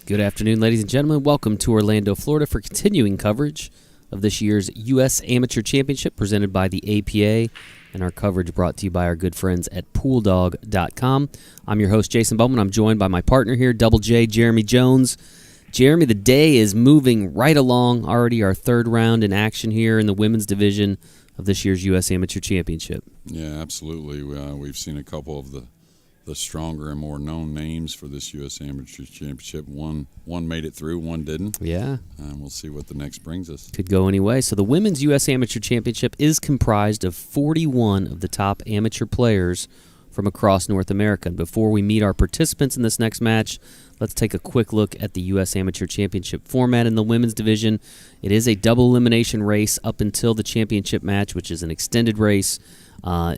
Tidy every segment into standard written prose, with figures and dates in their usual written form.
Good afternoon, ladies and gentlemen. Welcome to Orlando, Florida for continuing coverage of this year's U.S. Amateur Championship presented by the APA, and our coverage brought to you by our good friends at PoolDog.com. I'm your host, Jason Bowman. I'm joined by my partner here, Double J, Jeremy Jones. Jeremy, the day is moving right along. Already our third round in action here in the women's division of this year's U.S. Amateur Championship. Yeah, absolutely. We've seen a couple of the stronger and more known names for this U.S. Amateur Championship. One made it through, one didn't. Yeah. And we'll see what the next brings us. Could go any way. So the Women's U.S. Amateur Championship is comprised of 41 of the top amateur players from across North America. And before we meet our participants in this next match, let's take a quick look at the U.S. Amateur Championship format in the women's division. It is a double elimination race up until the championship match, which is an extended race.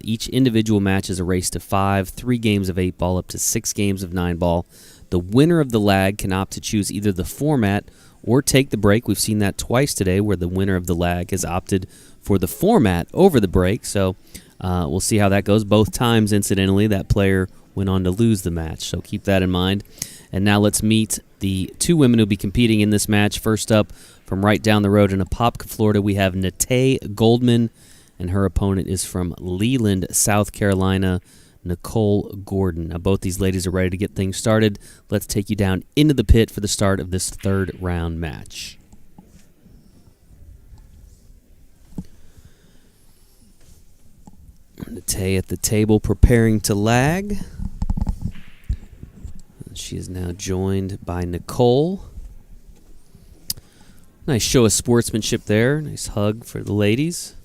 Each individual match is a race to 5, 3 games of 8 ball, up to 6 games of 9 ball. The winner of the lag can opt to choose either the format or take the break. We've seen that twice today where the winner of the lag has opted for the format over the break. So we'll see how that goes. Both times, incidentally, that player went on to lose the match. So keep that in mind. And now let's meet the two women who will be competing in this match. First up, from right down the road in Apopka, Florida, we have Natae Goldman, and her opponent is from Leland, South Carolina, Nicole Gordon. Now, both these ladies are ready to get things started. Let's take you down into the pit for the start of this third round match. Natae at the table preparing to lag. She is now joined by Nicole. Nice show of sportsmanship there. Nice hug for the ladies.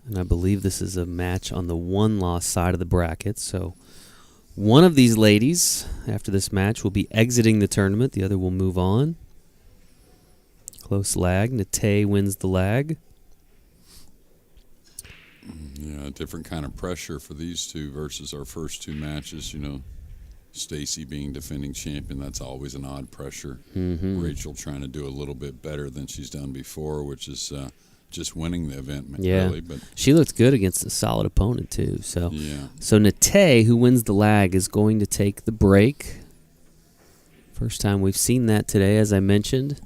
And I believe this is a match on the one-loss side of the bracket. So one of these ladies, after this match, will be exiting the tournament. The other will move on. Close lag. Natae wins the lag. Yeah, a different kind of pressure for these two versus our first two matches. You know, Stacy being defending champion, that's always an odd pressure. Mm-hmm. Rachel trying to do a little bit better than she's done before, which is just winning the event, yeah. really. But she looked good against a solid opponent, too. So Natae, who wins the lag, is going to take the break. First time we've seen that today, as I mentioned,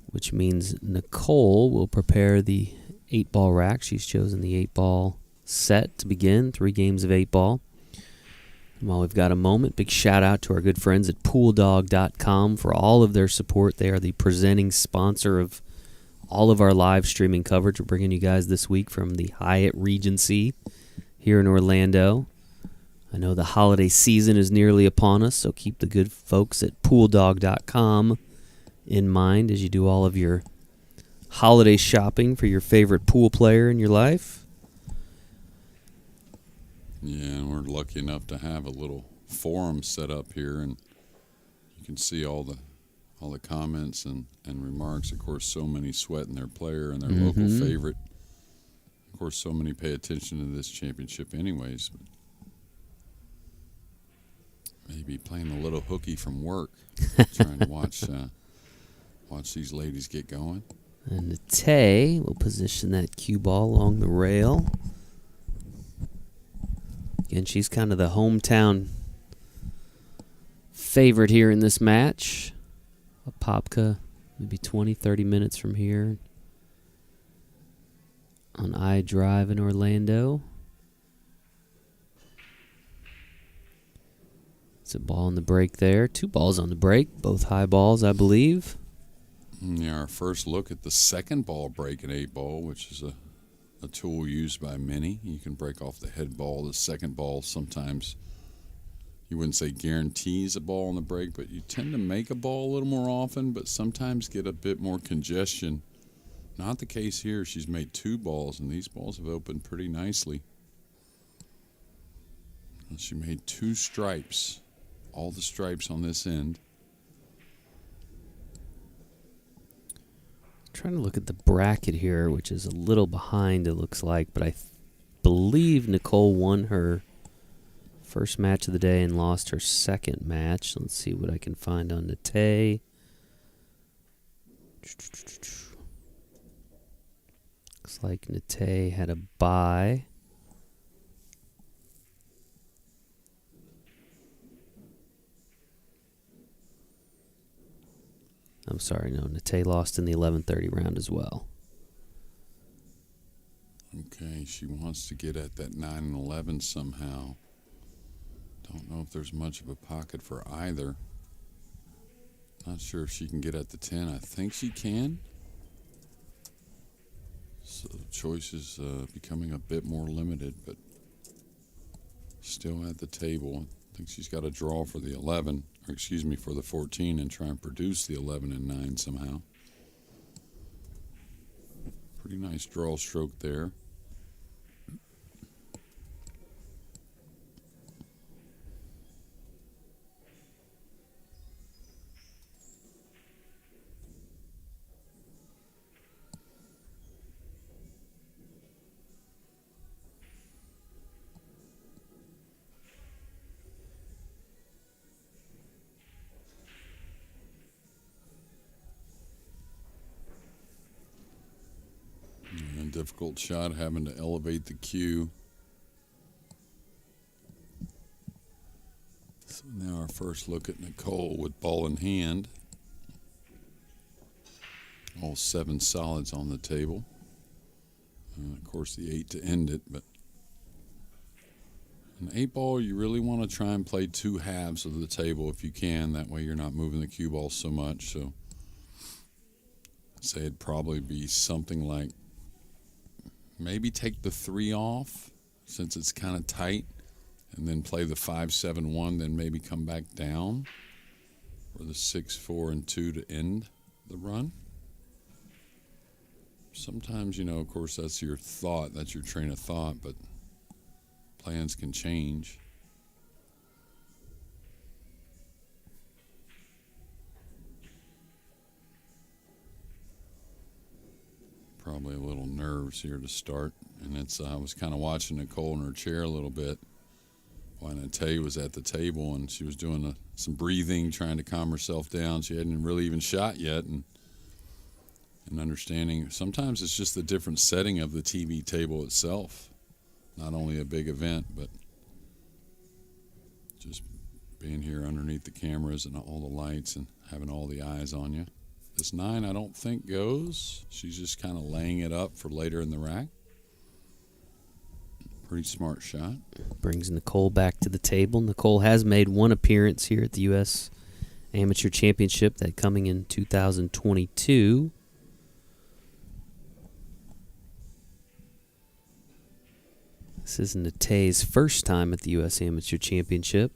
which means Nicole will prepare the 8-ball rack. She's chosen the 8-ball set to begin, 3 games of 8-ball. And while we've got a moment, big shout-out to our good friends at PoolDog.com for all of their support. They are the presenting sponsor of all of our live streaming coverage. We're bringing you guys this week from the Hyatt Regency here in Orlando. I know the holiday season is nearly upon us, so keep the good folks at PoolDog.com in mind as you do all of your holiday shopping for your favorite pool player in your life. Yeah, and we're lucky enough to have a little forum set up here, and you can see all the comments and remarks. Of course, so many sweating their player and their local favorite. Of course, so many pay attention to this championship anyways. But maybe playing a little hooky from work, trying to watch these ladies get going. And Natae will position that cue ball along the rail. Again, she's kind of the hometown favorite here in this match. Apopka, maybe 20, 30 minutes from here on I-Drive in Orlando. It's a ball on the break there. 2 balls on the break, both high balls, I believe. Yeah, our first look at the second ball break in 8-ball, which is a tool used by many. You can break off the head ball. The second ball sometimes, you wouldn't say guarantees a ball on the break, but you tend to make a ball a little more often, but sometimes get a bit more congestion. Not the case here. She's made 2 balls, and these balls have opened pretty nicely. And she made 2 stripes, all the stripes on this end. Trying to look at the bracket here, which is a little behind, it looks like, but I believe Nicole won her first match of the day and lost her second match. Let's see what I can find on Natae. Looks like Natae had a bye. I'm sorry, no. Natae lost in the 11:30 round as well. Okay, she wants to get at that 9 and 11 somehow. Don't know if there's much of a pocket for either. Not sure if she can get at the 10. I think she can. So the choice is becoming a bit more limited, but still at the table. I think she's got to draw for the 11, or excuse me, for the 14 and try and produce the 11 and 9 somehow. Pretty nice draw stroke there. Difficult shot, having to elevate the cue. So now our first look at Nicole with ball in hand. All 7 solids on the table. Of course, the 8 to end it, but an 8 ball, you really want to try and play 2 halves of the table if you can. That way you're not moving the cue ball so much. So I'd say it'd probably be something like maybe take the 3 off since it's kind of tight, and then play the 5-7-1, then maybe come back down for the 6-4 and 2 to end the run. Sometimes, of course, that's your thought, that's your train of thought, but plans can change. Probably a little nerves here to start, and I was kind of watching Nicole in her chair a little bit while Natae was at the table, and she was doing some breathing, trying to calm herself down. She hadn't really even shot yet, and understanding sometimes it's just the different setting of the TV table itself, not only a big event, but just being here underneath the cameras and all the lights and having all the eyes on you. This 9, I don't think goes. She's just kind of laying it up for later in the rack. Pretty smart shot. Brings Nicole back to the table. Nicole has made 1 appearance here at the U.S. Amateur Championship, that coming in 2022. This is Natae's first time at the U.S. Amateur Championship.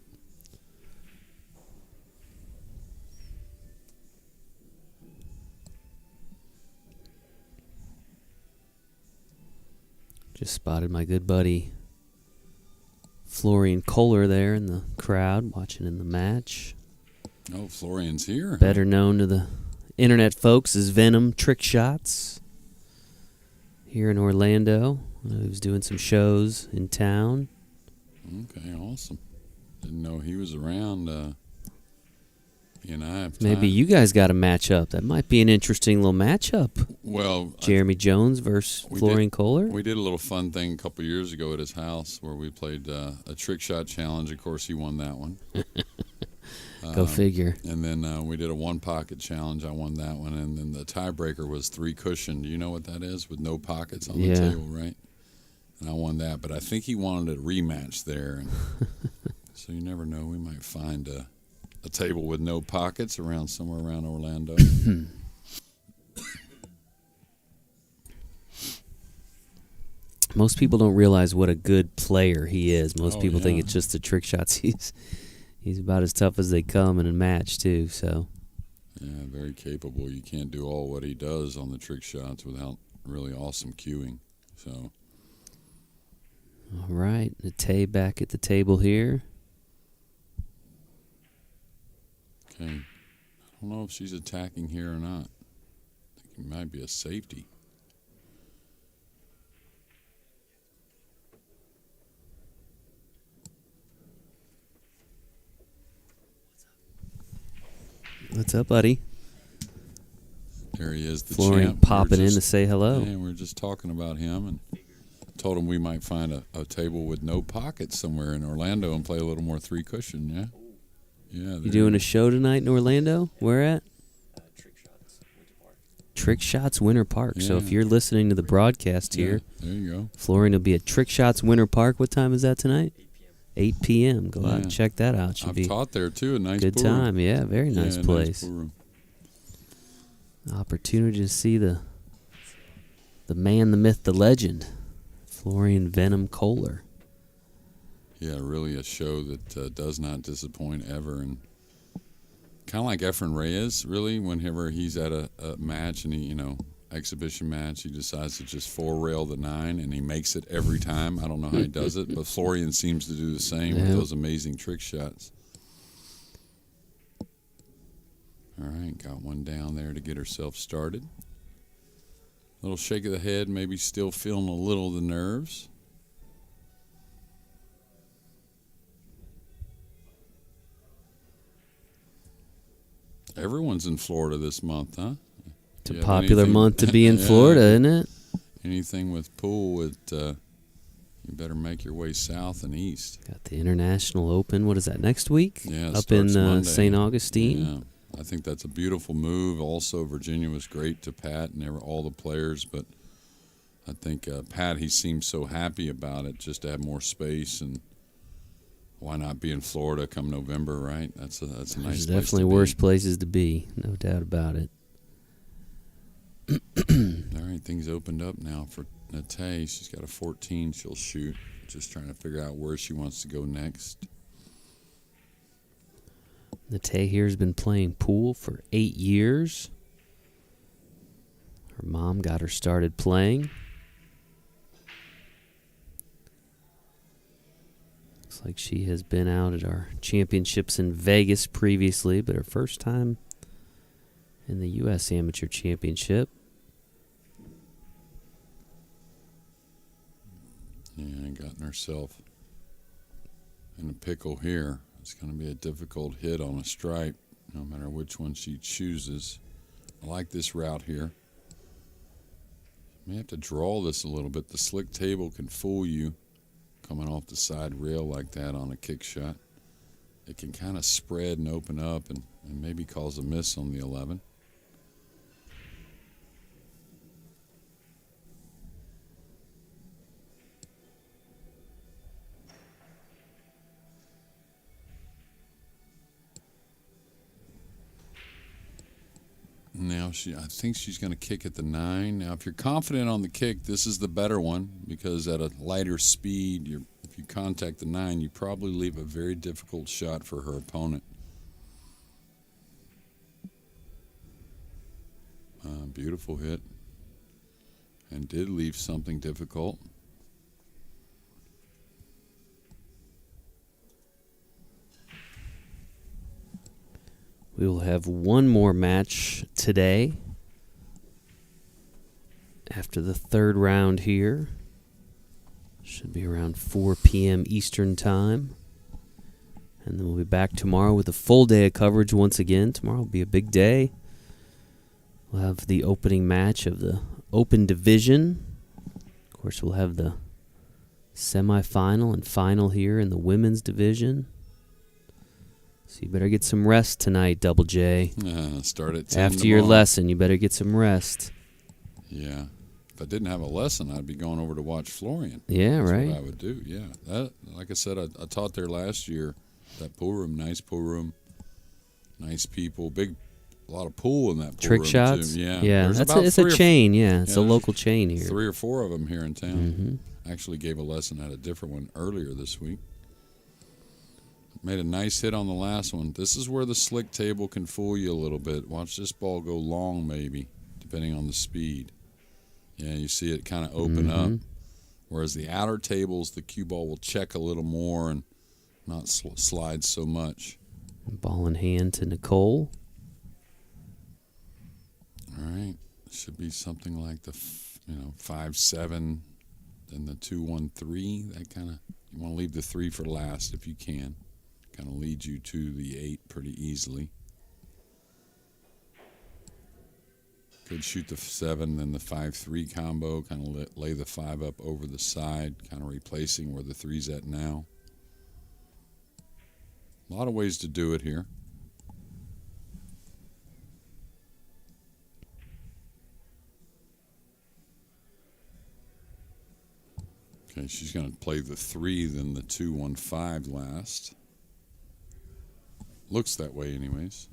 Just spotted my good buddy Florian Kohler there in the crowd, watching in the match. Oh, Florian's here. Better known to the internet folks as Venom Trick Shots here in Orlando. He was doing some shows in town. Okay, awesome. Didn't know he was around. He and I have time. Maybe you guys got a matchup. That might be an interesting little matchup. Well, Jeremy Jones versus Florian Kohler. We did a little fun thing a couple years ago at his house where we played a trick shot challenge. Of course, he won that one. Go figure. And then we did a 1 pocket challenge. I won that one. And then the tiebreaker was 3 cushion. Do you know what that is? With no pockets on the table, right? And I won that. But I think he wanted a rematch there. And so you never know. We might find a table with no pockets somewhere around Orlando. Most people don't realize what a good player he is. Most people think it's just the trick shots. He's about as tough as they come in a match too. So yeah, very capable. You can't do all what he does on the trick shots without really awesome cueing. So all right, Natae back at the table here. Okay, I don't know if she's attacking here or not. I think it might be a safety. What's up, buddy? There he is. is the Florian champ. popping in to say hello. Yeah, we were just talking about him and told him we might find a table with no pockets somewhere in Orlando and play a little more three cushion. Yeah. Yeah. You doing a show tonight in Orlando? Where at? Trick Shots Winter Park. Yeah. So if you're listening to the broadcast here, there you go. Florian will be at Trick Shots Winter Park. What time is that tonight? 8 p.m. Go out and check that out. Should be I've taught there too. A nice good pool room. time. Yeah, very nice place. Nice pool room. Opportunity to see the man, the myth, the legend, Florian Venom Kohler. Yeah, really a show that does not disappoint ever, and kind of like Efren Reyes, really. Whenever he's at a match and he, exhibition match, he decides to just four rail the 9, and he makes it every time. I don't know how he does it, but Florian seems to do the same with those amazing trick shots. All right, got one down there to get herself started. Little shake of the head, maybe still feeling a little of the nerves. Everyone's in Florida this month, huh? It's a popular month to be in Florida, isn't it? Anything with pool, you better make your way south and east. Got the International Open. What is that, next week? Yeah, up in St. Augustine. Yeah, I think that's a beautiful move. Also, Virginia was great to Pat and all the players, but I think Pat, he seems so happy about it, just to have more space, and why not be in Florida come November, right? That's a nice place. There's definitely worse places to be, no doubt about it. All right, things opened up now for Natae. She's got a 14 she'll shoot. Just trying to figure out where she wants to go next. Natae here has been playing pool for 8 years. Her mom got her started playing. Looks like she has been out at our championships in Vegas previously, but her first time in the U.S. Amateur Championship. Yeah, gotten herself in a pickle here. It's going to be a difficult hit on a stripe, no matter which one she chooses. I like this route here. May have to draw this a little bit. The slick table can fool you coming off the side rail like that on a kick shot. It can kind of spread and open up and maybe cause a miss on the 11. Now I think she's going to kick at the 9. Now, if you're confident on the kick, this is the better one, because at a lighter speed, if you contact the 9, you probably leave a very difficult shot for her opponent. Beautiful hit, and did leave something difficult. We will have one more match today after the third round here. Should be around 4 p.m. Eastern Time. And then we'll be back tomorrow with a full day of coverage once again. Tomorrow will be a big day. We'll have the opening match of the Open Division. Of course, we'll have the semifinal and final here in the Women's Division. So you better get some rest tonight, Double J. Start at 10 after your lesson, you better get some rest. Yeah. If I didn't have a lesson, I'd be going over to watch Florian. Yeah, That's right. what I would do, yeah. That, like I said, I taught there last year. That pool room, nice pool room, nice people, a lot of pool in that pool Trick room. shots? Too. Yeah. Yeah, it's a chain, yeah. It's a local chain here. 3 or 4 of them here in town. Mm-hmm. Actually gave a lesson at a different one earlier this week. Made a nice hit on the last one. This is where the slick table can fool you a little bit. Watch this ball go long, maybe, depending on the speed. Yeah, you see it kind of open up. Whereas the outer tables, the cue ball will check a little more and not slide so much. Ball in hand to Nicole. All right. Should be something like the 5-7, then the 2-1-3. That kind of, you want to leave the 3 for last if you can. Kind of leads you to the 8 pretty easily. Could shoot the 7, then the 5-3 combo, kind of lay the 5 up over the side, kind of replacing where the 3's at now. A lot of ways to do it here. Okay, she's going to play the 3, then the 2-1-5 last. Looks that way anyways.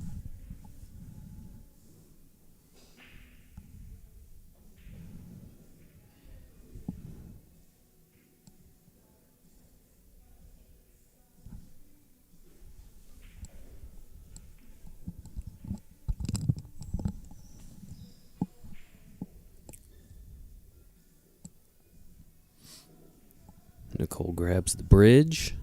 Nicole grabs the bridge.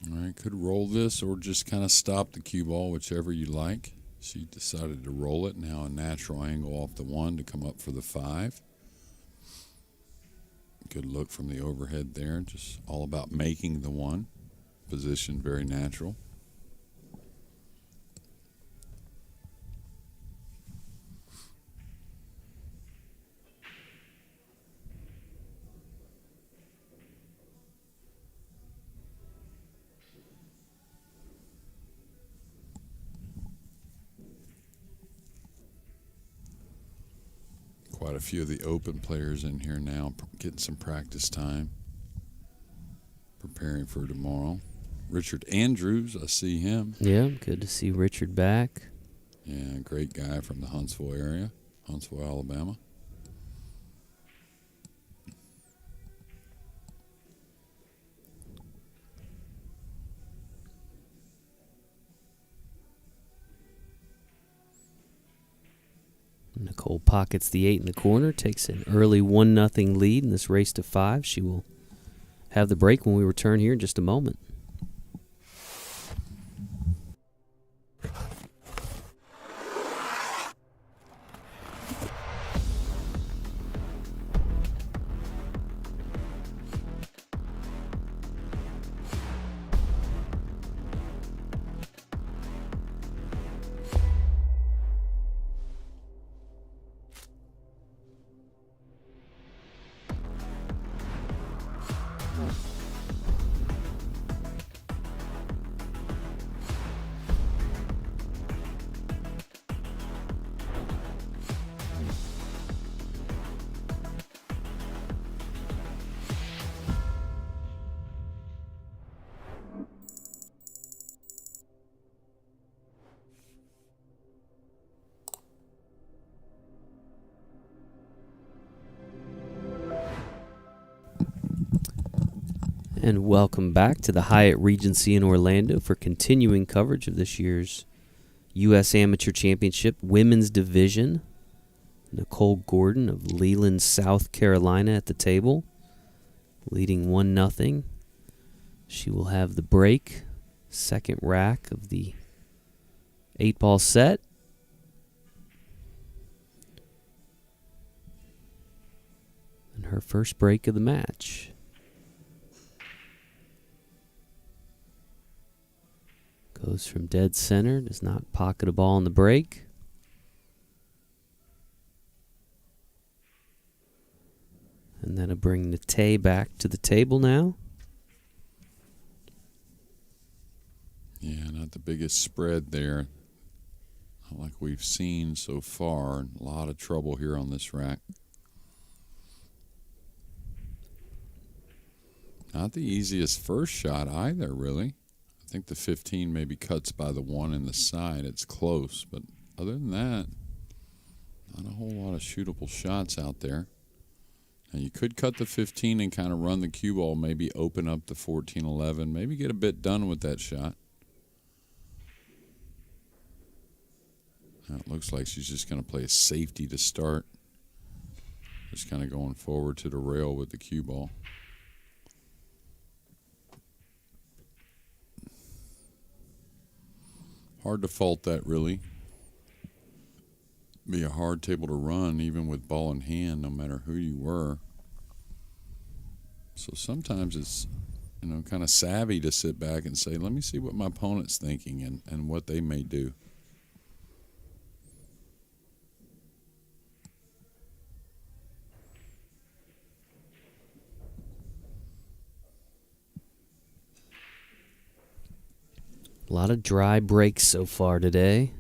All right, could roll this or just kind of stop the cue ball, whichever you like. She decided to roll it. Now a natural angle off the 1 to come up for the 5. Good look from the overhead there. Just all about making the 1. Position very natural. Quite a few of the open players in here now getting some practice time, preparing for tomorrow. Richard Andrews, I see him. Yeah, good to see Richard back. Yeah, great guy from the Huntsville area, Huntsville, Alabama. Nicole pockets the 8 in the corner, takes an early 1-0 lead in this race to 5. She will have the break when we return here in just a moment. And welcome back to the Hyatt Regency in Orlando for continuing coverage of this year's U.S. Amateur Championship Women's Division. Nicole Gordon of Leland, South Carolina at the table, leading 1-0. She will have the break, second rack of the 8-ball set. And her first break of the match. Goes from dead center, does not pocket a ball on the break. And that'll bring Natae back to the table now. Yeah, not the biggest spread there, not like we've seen so far. A lot of trouble here on this rack. Not the easiest first shot either, really. I think the 15 maybe cuts by the 1 in the side. It's close, but other than that, not a whole lot of shootable shots out there. Now you could cut the 15 and kind of run the cue ball, maybe open up the 14-11, maybe get a bit done with that shot. Now it looks like she's just going to play a safety to start. Just kind of going forward to the rail with the cue ball. Hard to fault that, really. be a hard table to run, even with ball in hand, no matter who you were. So sometimes it's, kind of savvy to sit back and say, let me see what my opponent's thinking and what they may do. A lot of dry breaks so far today.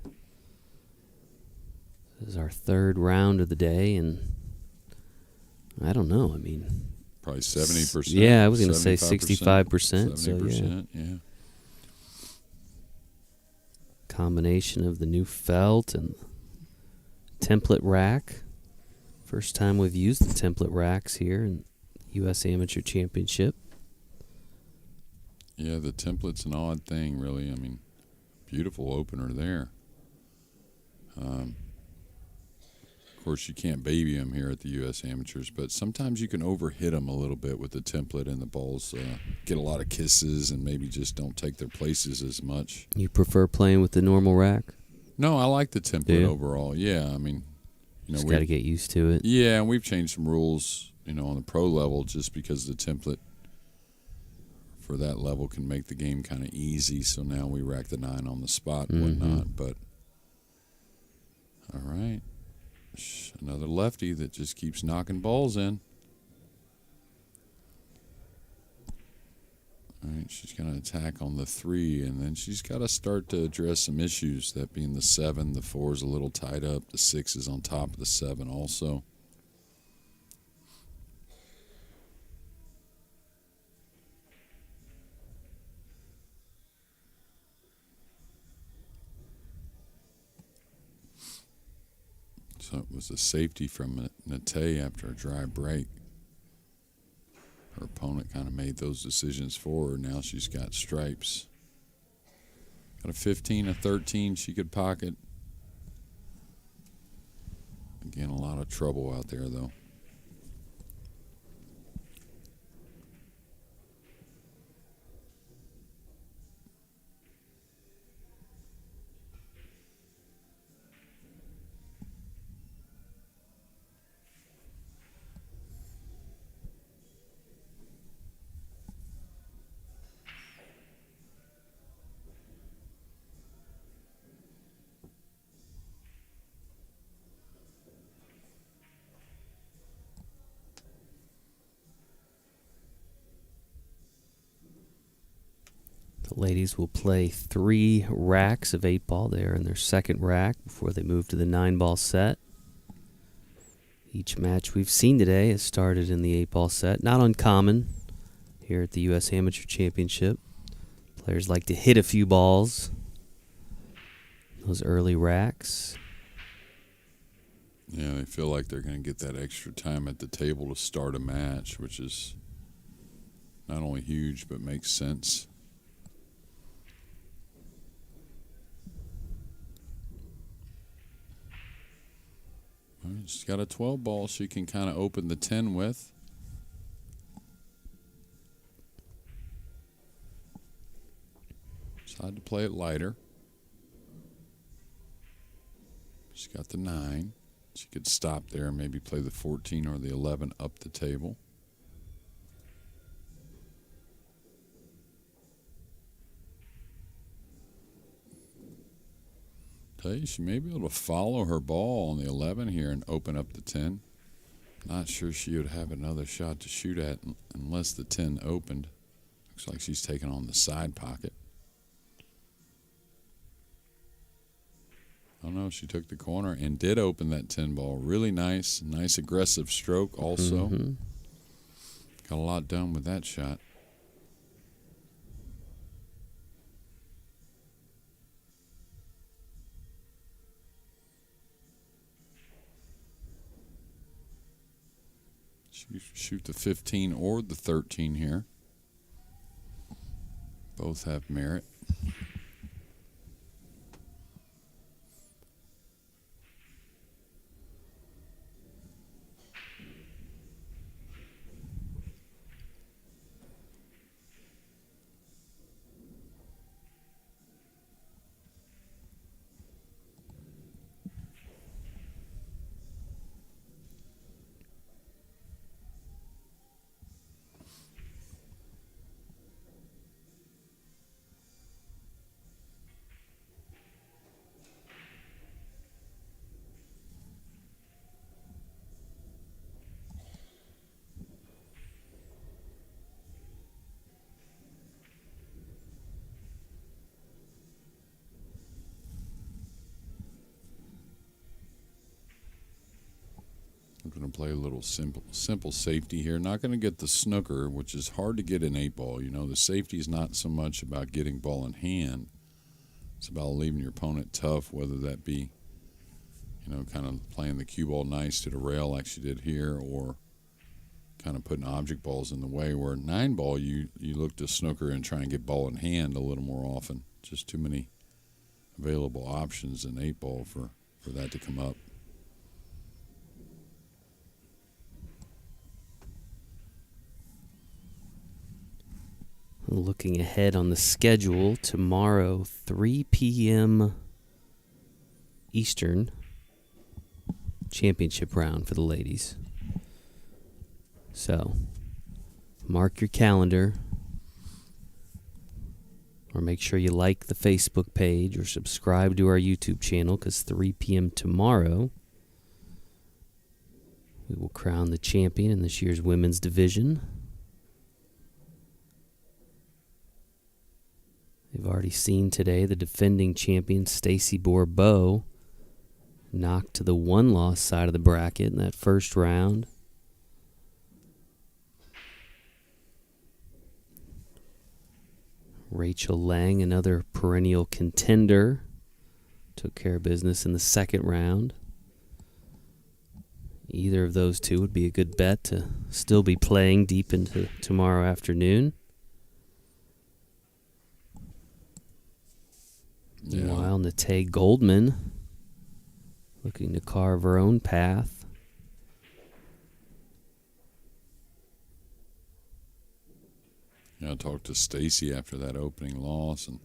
This is our third round of the day, and I don't know. I mean, probably 70%. Yeah, I was going to say 65%. 70%, yeah. Combination of the new felt and template rack. First time we've used the template racks here in U.S. Amateur Championship. Yeah, the template's an odd thing, really. I mean, beautiful opener there. Of course, you can't baby them here at the U.S. Amateurs, but sometimes you can overhit them a little bit with the template, and the balls get a lot of kisses and maybe just don't take their places as much. You prefer playing with the normal rack? No, I like the template overall. Yeah, I mean, just got to get used to it. Yeah, and we've changed some rules, on the pro level just because the template for that level can make the game kind of easy. So now we rack the 9 on the spot and whatnot. But all right, another lefty that just keeps knocking balls in. All right, she's going to attack on the 3, and then she's got to start to address some issues, that being the 7. The 4 is a little tied up. The 6 is on top of the 7 also. So it was a safety from Natae after a dry break. Her opponent kind of made those decisions for her. Now she's got stripes. Got a 15, a 13 she could pocket. Again, a lot of trouble out there, though. The ladies will play 3 racks of 8-ball. They're in their second rack before they move to the 9-ball set. Each match we've seen today has started in the 8-ball set. Not uncommon here at the U.S. Amateur Championship. Players like to hit a few balls. Those early racks. Yeah, they feel like they're going to get that extra time at the table to start a match, which is not only huge but makes sense. All right, she's got a 12 ball she can kind of open the 10 with. Decide to play it lighter. She's got the 9. She could stop there and maybe play the 14 or the 11 up the table. Tell you, she may be able to follow her ball on the 11 here and open up the 10. Not sure she would have another shot to shoot at unless the 10 opened. Looks like she's taking on the side pocket. Oh no, she took the corner and did open that 10 ball. Really nice aggressive stroke also. Got a lot done with that shot. Shoot the 15 or the 13 here. Both have merit. to play a little simple safety here. Not going to get the snooker, which is hard to get in 8-ball. You know, the safety is not so much about getting ball in hand. It's about leaving your opponent tough, whether that be, you know, kind of playing the cue ball nice to the rail like she did here, or kind of putting object balls in the way. Where 9-ball, you look to snooker and try and get ball in hand a little more often. Just too many available options in 8-ball for that to come up. Looking ahead on the schedule, tomorrow, 3 p.m. Eastern, championship round for the ladies. So, mark your calendar, or make sure you like the Facebook page or subscribe to our YouTube channel, because 3 p.m. tomorrow, we will crown the champion in this year's women's division. They've already seen today the defending champion, Stacy Bourbeau, knocked to the one-loss side of the bracket in that first round. Rachel Lang, another perennial contender, took care of business in the second round. Either of those two would be a good bet to still be playing deep into tomorrow afternoon. Yeah. Meanwhile, Natae Goldman looking to carve her own path. Yeah, I talked to Stacy after that opening loss, and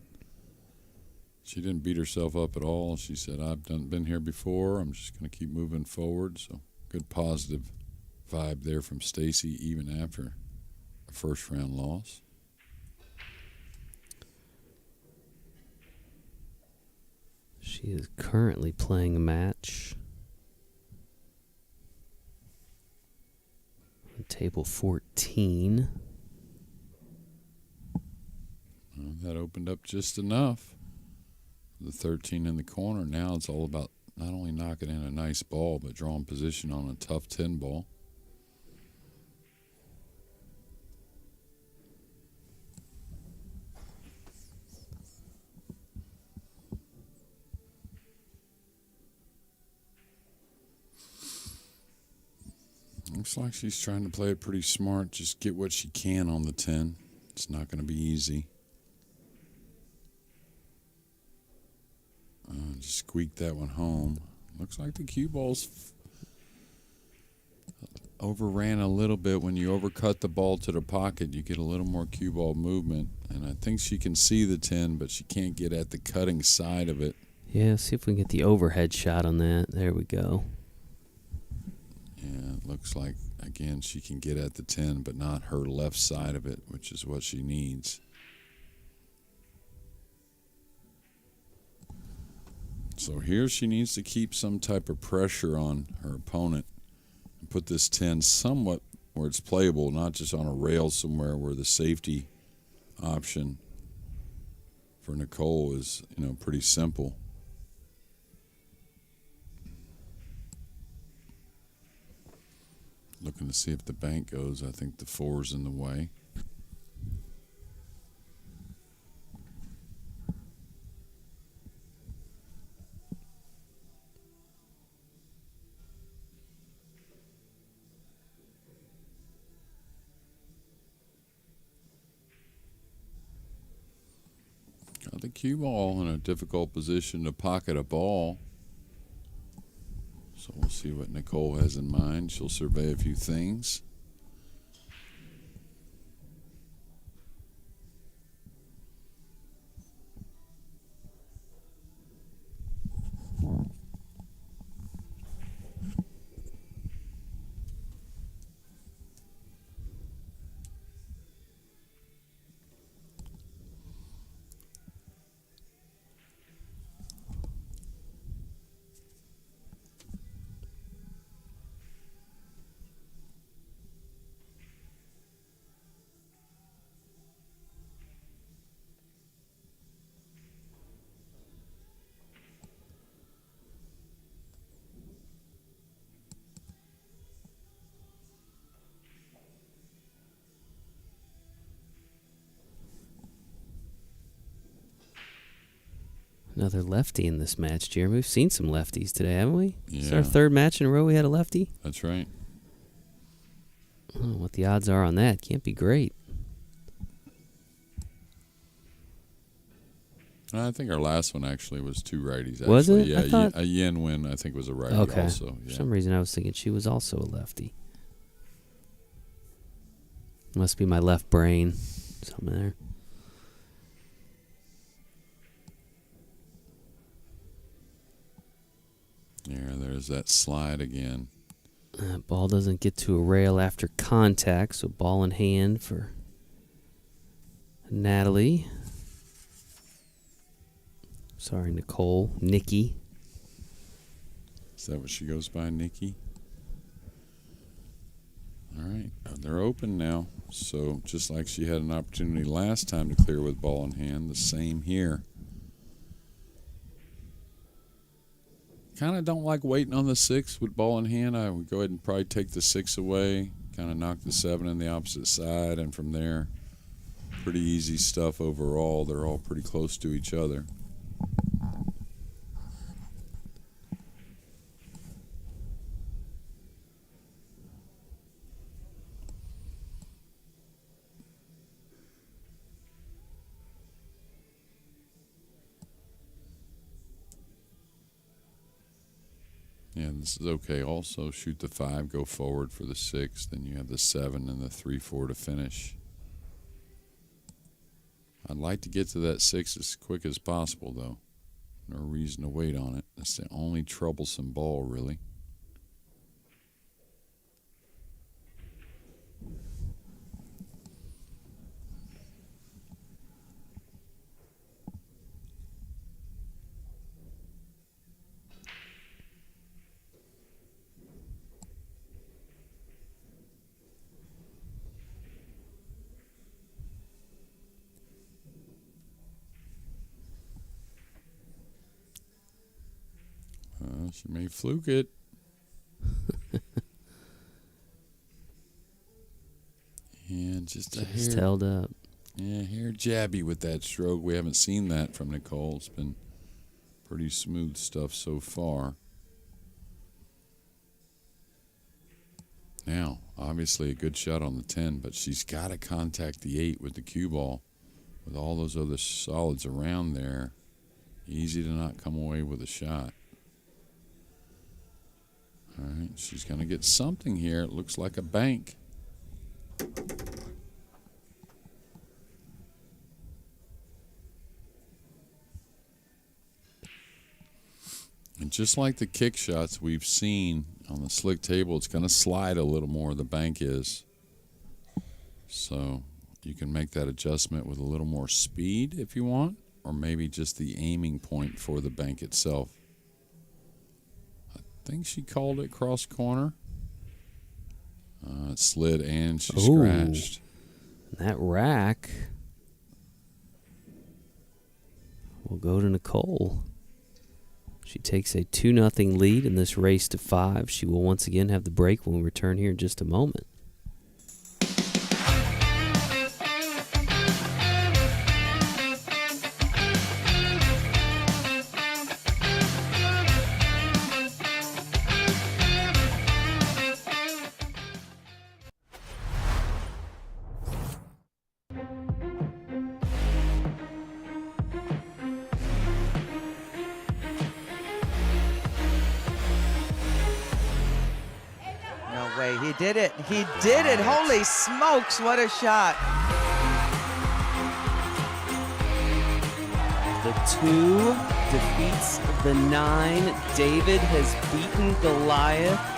she didn't beat herself up at all. She said, I've been here before. I'm just going to keep moving forward. So good positive vibe there from Stacy, even after a first-round loss. She is currently playing a match on table 14. Well, that opened up just enough. The 13 in the corner. Now it's all about not only knocking in a nice ball, but drawing position on a tough 10 ball. Looks like she's trying to play it pretty smart. Just get what she can on the 10. It's not going to be easy. Just squeaked that one home. Looks like the cue balls overran a little bit. When you overcut the ball to the pocket, you get a little more cue ball movement. And I think she can see the 10, but she can't get at the cutting side of it. Yeah, see if we can get the overhead shot on that. There we go. Yeah, it looks like, again, she can get at the 10, but not her left side of it, which is what she needs. So here she needs to keep some type of pressure on her opponent and put this 10 somewhat where it's playable, not just on a rail somewhere where the safety option for Nicole is, pretty simple. Looking to see if the bank goes. I think the 4's in the way. Got the cue ball in a difficult position to pocket a ball. So we'll see what Nicole has in mind. She'll survey a few things. Another lefty in this match, Jeremy. We've seen some lefties today, haven't we? Yeah. It's our third match in a row we had a lefty. That's right. I don't know what the odds are on that. Can't be great. I think our last one actually was two righties. Actually. Was it? Yeah, I thought... a Yen Win, I think, was a righty okay. also. Yeah. For some reason, I was thinking she was also a lefty. Must be my left brain. Something there. Yeah, there's that slide again. Ball doesn't get to a rail after contact, so ball in hand for Natalie. Sorry, Nicole. Nikki. Is that what she goes by, Nikki? All right, they're open now. So just like she had an opportunity last time to clear with ball in hand, the same here. Kind of don't like waiting on the 6 with ball in hand. I would go ahead and probably take the 6 away, kind of knock the 7 on the opposite side, and from there, pretty easy stuff overall. They're all pretty close to each other. Yeah, this is okay. Also, shoot the 5, go forward for the 6. Then you have the 7 and the 3-4 to finish. I'd like to get to that 6 as quick as possible, though. No reason to wait on it. That's the only troublesome ball, really. She may fluke it. And just a hair held up. Yeah, hair jabby with that stroke. We haven't seen that from Nicole. It's been pretty smooth stuff so far. Now, obviously a good shot on the 10, but she's got to contact the 8 with the cue ball. With all those other solids around there, easy to not come away with a shot. All right, she's going to get something here. It looks like a bank. And just like the kick shots we've seen on the slick table, it's going to slide a little more, the bank is. So you can make that adjustment with a little more speed if you want, or maybe just the aiming point for the bank itself. I think she called it cross corner. It slid and she scratched. That rack will go to Nicole. She takes a 2-0 lead in this race to 5. She will once again have the break when we return here in just a moment. He did it. He did it. Holy smokes, what a shot. The 2 defeats the 9. David has beaten Goliath.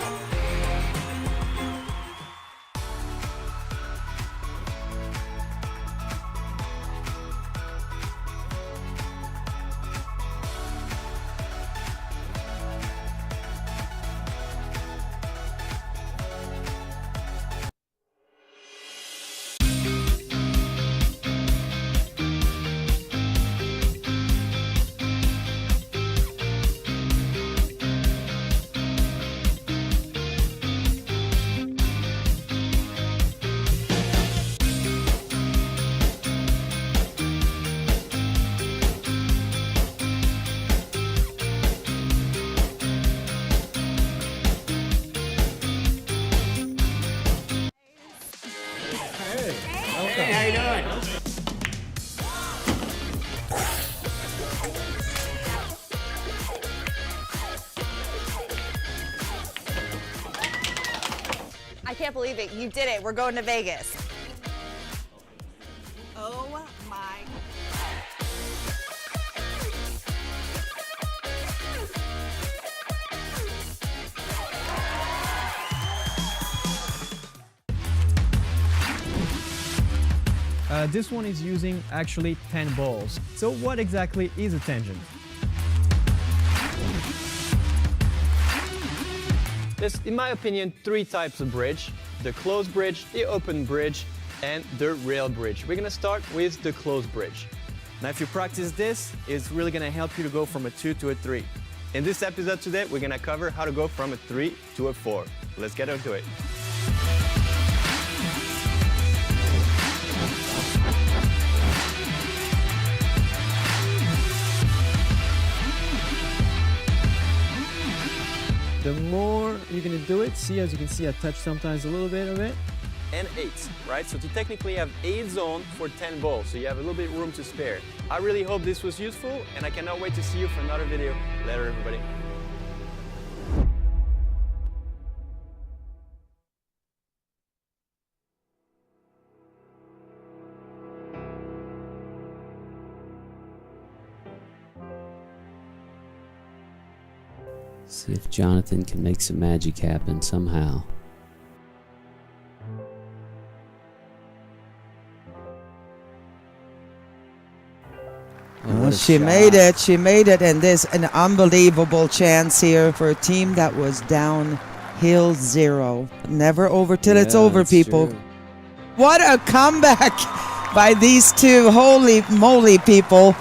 Hey, how you doing? I can't believe it. You did it. We're going to Vegas. Oh my. This one is using actually 10 balls. So what exactly is a tangent? There's, in my opinion, three types of bridge: the closed bridge, the open bridge, and the rail bridge. We're gonna start with the closed bridge. Now, if you practice this, it's really gonna help you to go from a 2 to a 3. In this episode today, we're gonna cover how to go from a 3 to a 4. Let's get into it. The more you're gonna do it, see, as you can see, I touch sometimes a little bit of it. And 8, right? So to technically have 8 zones for 10 balls, so you have a little bit of room to spare. I really hope this was useful, and I cannot wait to see you for another video. Later, everybody. See if Jonathan can make some magic happen somehow. Oh, she made it. She made it. And there's an unbelievable chance here for a team that was downhill 0. Never over till it's over, people. True. What a comeback by these two. Holy moly, people.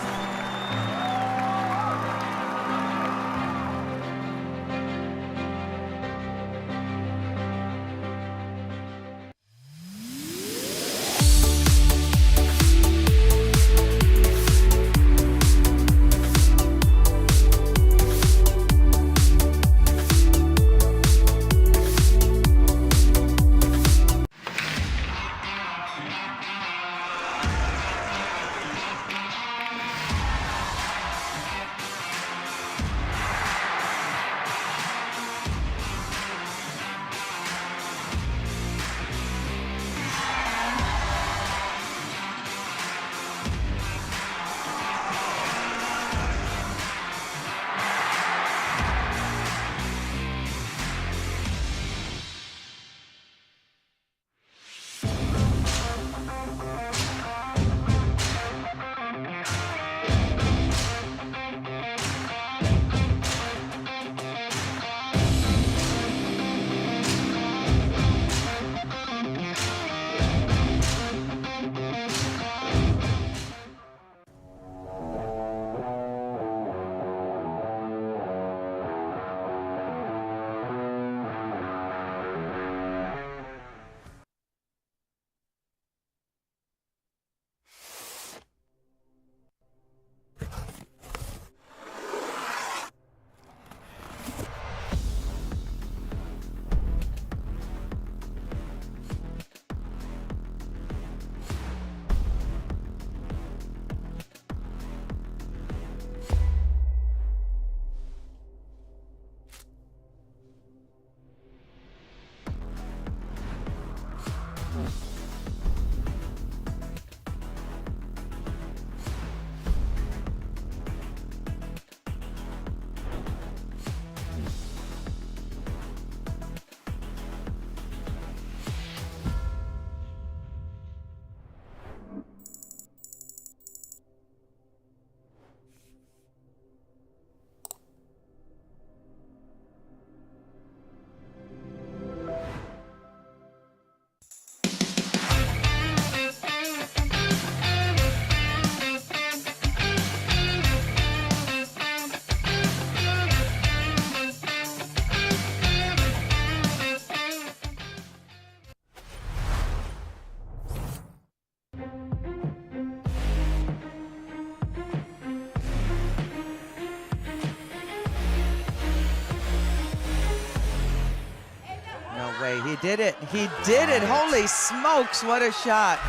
He did it. He did it. Holy smokes, what a shot.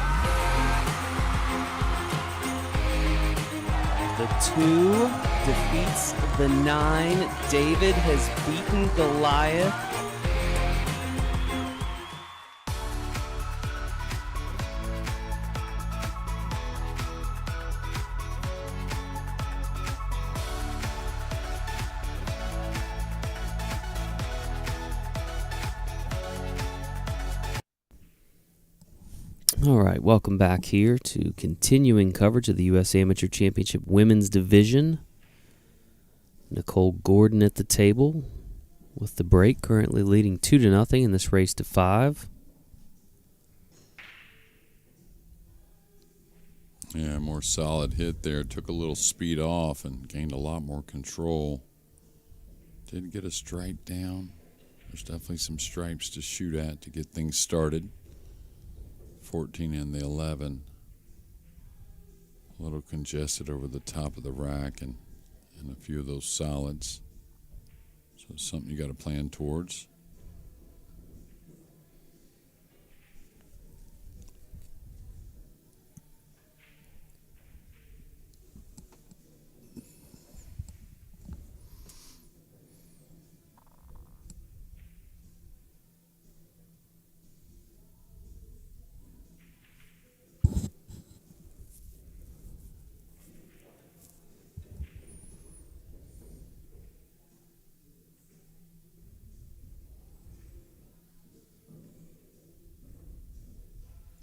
The 2 defeats the 9. David has beaten Goliath. All right, welcome back here to continuing coverage of the U.S. Amateur Championship Women's Division. Nicole Gordon at the table with the break, currently leading 2-0 in this race to 5. Yeah, more solid hit there. Took a little speed off and gained a lot more control. Didn't get a stripe down. There's definitely some stripes to shoot at to get things started. 14 and the 11. A little congested over the top of the rack and a few of those solids. So it's something you got to plan towards.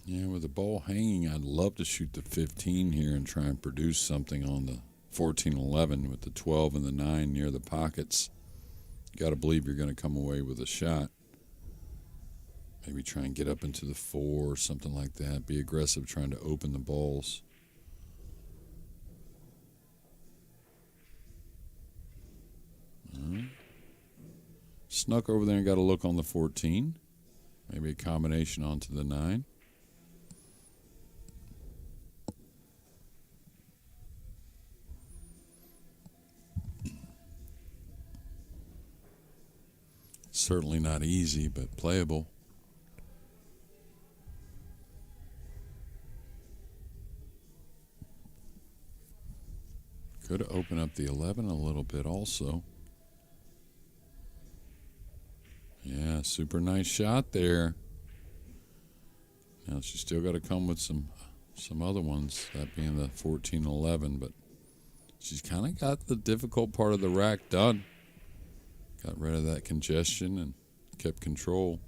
Yeah, with the ball hanging, I'd love to shoot the 15 here and try and produce something on the 14-11 with the 12 and the 9 near the pockets. You got to believe you're going to come away with a shot. Maybe try and get up into the 4 or something like that. Be aggressive trying to open the balls. Snuck over there and got a look on the 14. Maybe a combination onto the 9. Certainly not easy, but playable. Could open up the 11 a little bit also. Yeah, super nice shot there. Now she's still got to come with some other ones, that being the 14-11, but she's kind of got the difficult part of the rack done. Got rid of that congestion and kept control.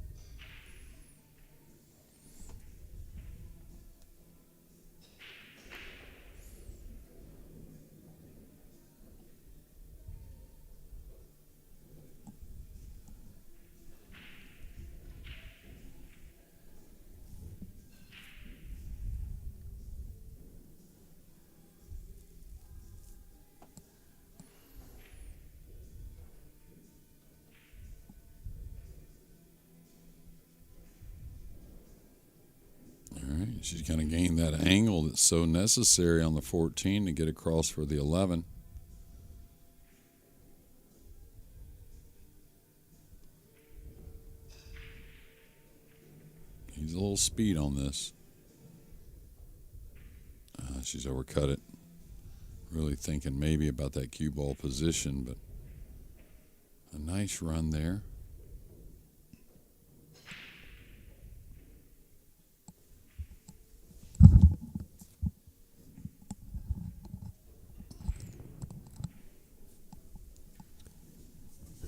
She's going to gain that angle that's so necessary on the 14 to get across for the 11. Needs a little speed on this. She's overcut it. Really thinking maybe about that cue ball position, but a nice run there.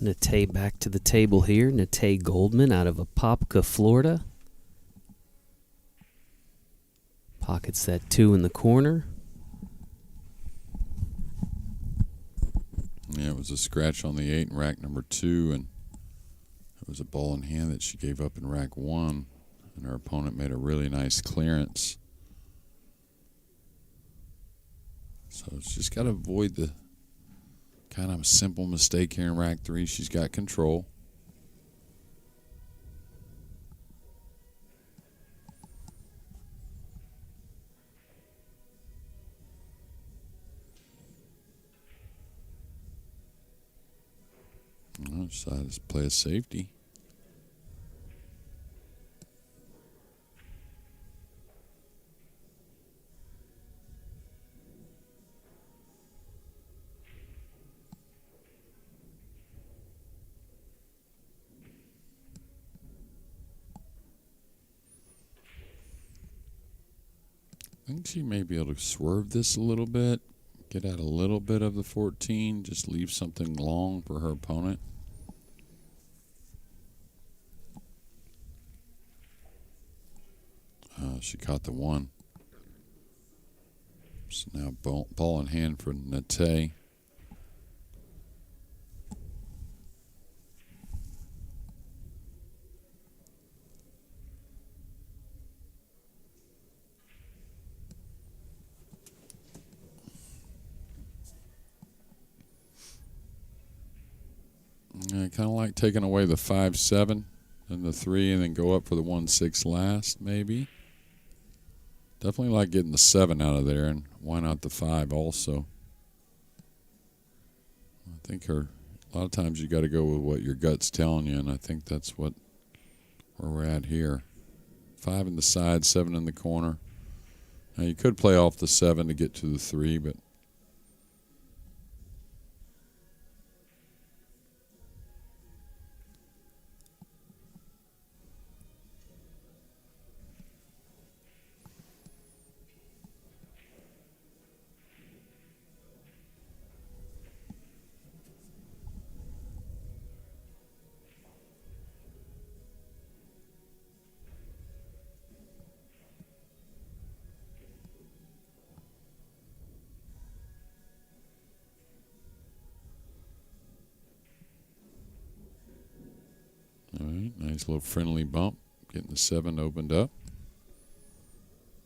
Natae back to the table here. Natae Goldman out of Apopka, Florida. Pockets that 2 in the corner. Yeah, it was a scratch on the 8 in rack number 2, and it was a ball in hand that she gave up in rack 1, and her opponent made a really nice clearance. So it's just got to avoid the kind of a simple mistake here in rack 3. She's got control. Decided to play a safety. think she may be able to swerve this a little bit, get out a little bit of the 14, just leave something long for her opponent. She caught the 1. So now ball in hand for Natae. Kind of like taking away the 5-7 and the 3 and then go up for the 1-6 last, maybe. Definitely like getting the 7 out of there, and why not the 5 also? I think a lot of times you got to go with what your gut's telling you, and I think that's where we're at here. 5 in the side, 7 in the corner. Now you could play off the 7 to get to the 3, but all right, nice little friendly bump, getting the 7 opened up.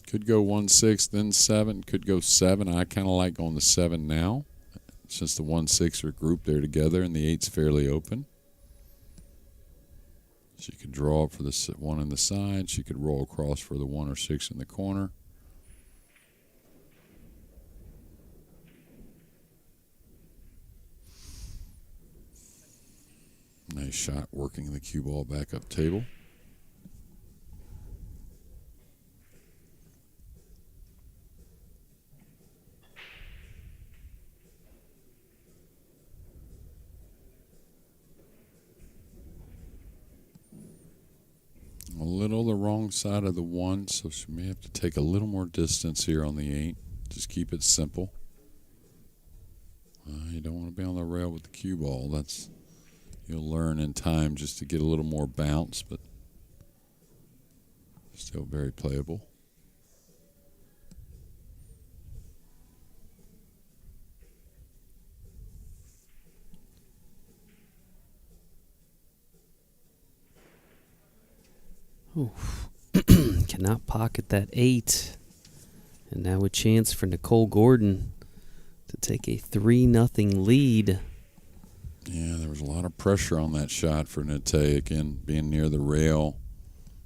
Could go 1-6, then 7. Could go 7. I kind of like going the 7 now, since the 1-6 are grouped there together and the 8's fairly open. She could draw for the 1 in the side. She could roll across for the 1 or 6 in the corner. Nice shot working the cue ball back up table. A little the wrong side of the 1, so she may have to take a little more distance here on the 8. Just keep it simple. You don't want to be on the rail with the cue ball. You'll learn in time just to get a little more bounce, but still very playable. Cannot pocket that 8. And now a chance for Nicole Gordon to take a 3-0 lead. Yeah, there was a lot of pressure on that shot for Natae. Again, being near the rail.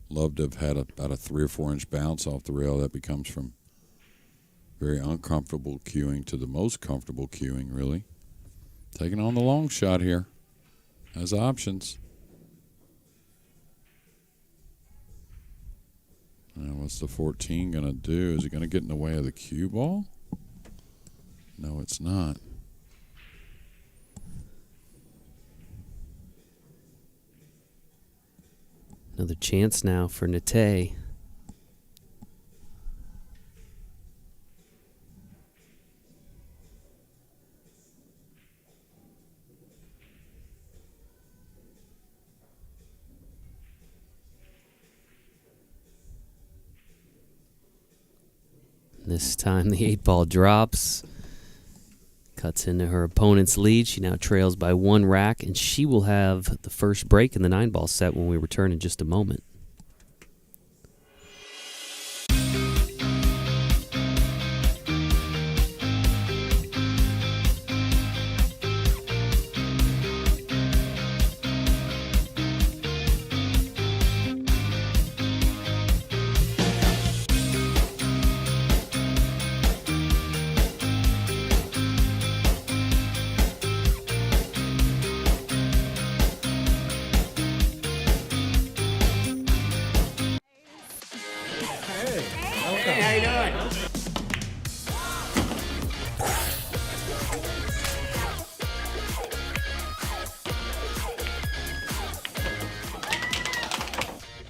Love to have had about a 3 or 4 inch bounce off the rail. That becomes from very uncomfortable cueing to the most comfortable cueing, really. Taking on the long shot here. Has options. Now, what's the 14 going to do? Is it going to get in the way of the cue ball? No, it's not. Another chance now for Natae. This time the 8-ball drops. Cuts into her opponent's lead. She now trails by 1 rack, and she will have the first break in the 9-ball set when we return in just a moment.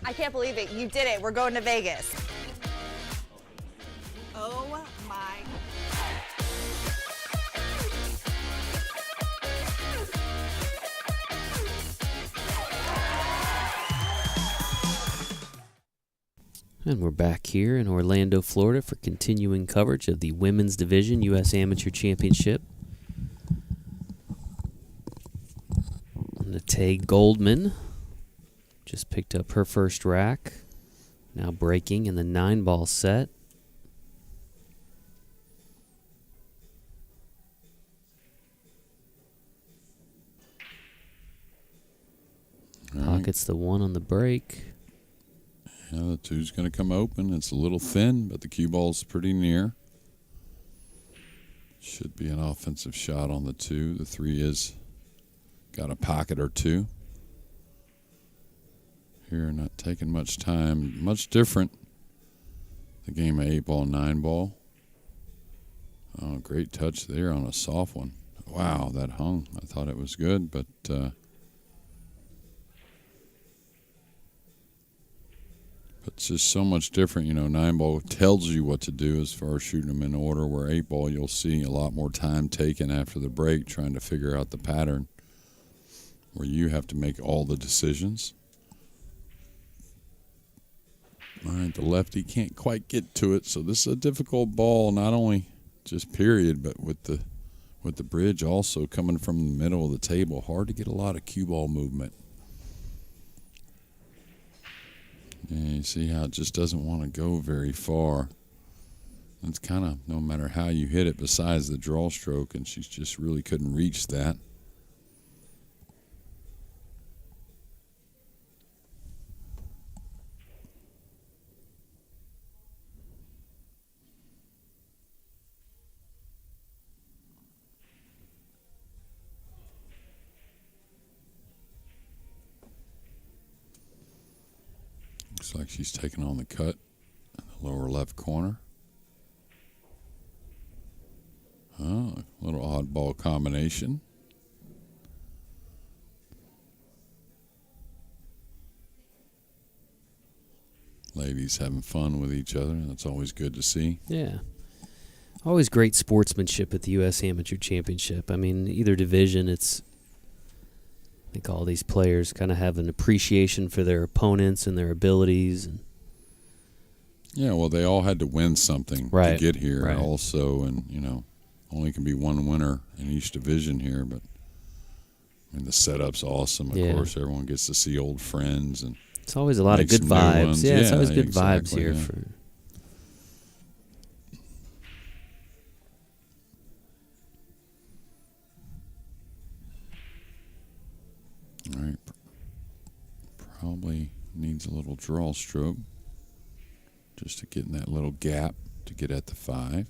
I can't believe it. You did it. We're going to Vegas. And we're back here in Orlando, Florida for continuing coverage of the Women's Division U.S. Amateur Championship. Natae Goldman just picked up her first rack. Now breaking in the 9-ball set. Pockets the 1 on the break. Yeah, the 2's going to come open. It's a little thin, but the cue ball's pretty near. Should be an offensive shot on the 2. The 3 is got a pocket or 2. Here, not taking much time. Much different. The game of 8-ball, 9-ball. Oh, great touch there on a soft one. Wow, that hung. I thought it was good, but it's just so much different. 9-ball tells you what to do as far as shooting them in order, where 8-ball you'll see a lot more time taken after the break trying to figure out the pattern, where you have to make all the decisions. All right, the lefty can't quite get to it, so this is a difficult ball, not only just period, but with the bridge also coming from the middle of the table. Hard to get a lot of cue ball movement. Yeah, you see how it just doesn't want to go very far. It's kind of no matter how you hit it besides the draw stroke, and she just really couldn't reach that. Looks like she's taking on the cut in the lower left corner. Oh, a little oddball combination. Ladies having fun with each other. That's always good to see. Yeah. Always great sportsmanship at the U.S. Amateur Championship. I mean, either division, I think all these players kind of have an appreciation for their opponents and their abilities. And yeah, well, they all had to win something to get here also, and, only can be one winner in each division here, but I mean, the setup's awesome. Of course, everyone gets to see old friends, and it's always a lot of good vibes. Yeah, it's always good vibes here. Yeah. All right, probably needs a little draw stroke just to get in that little gap to get at the 5.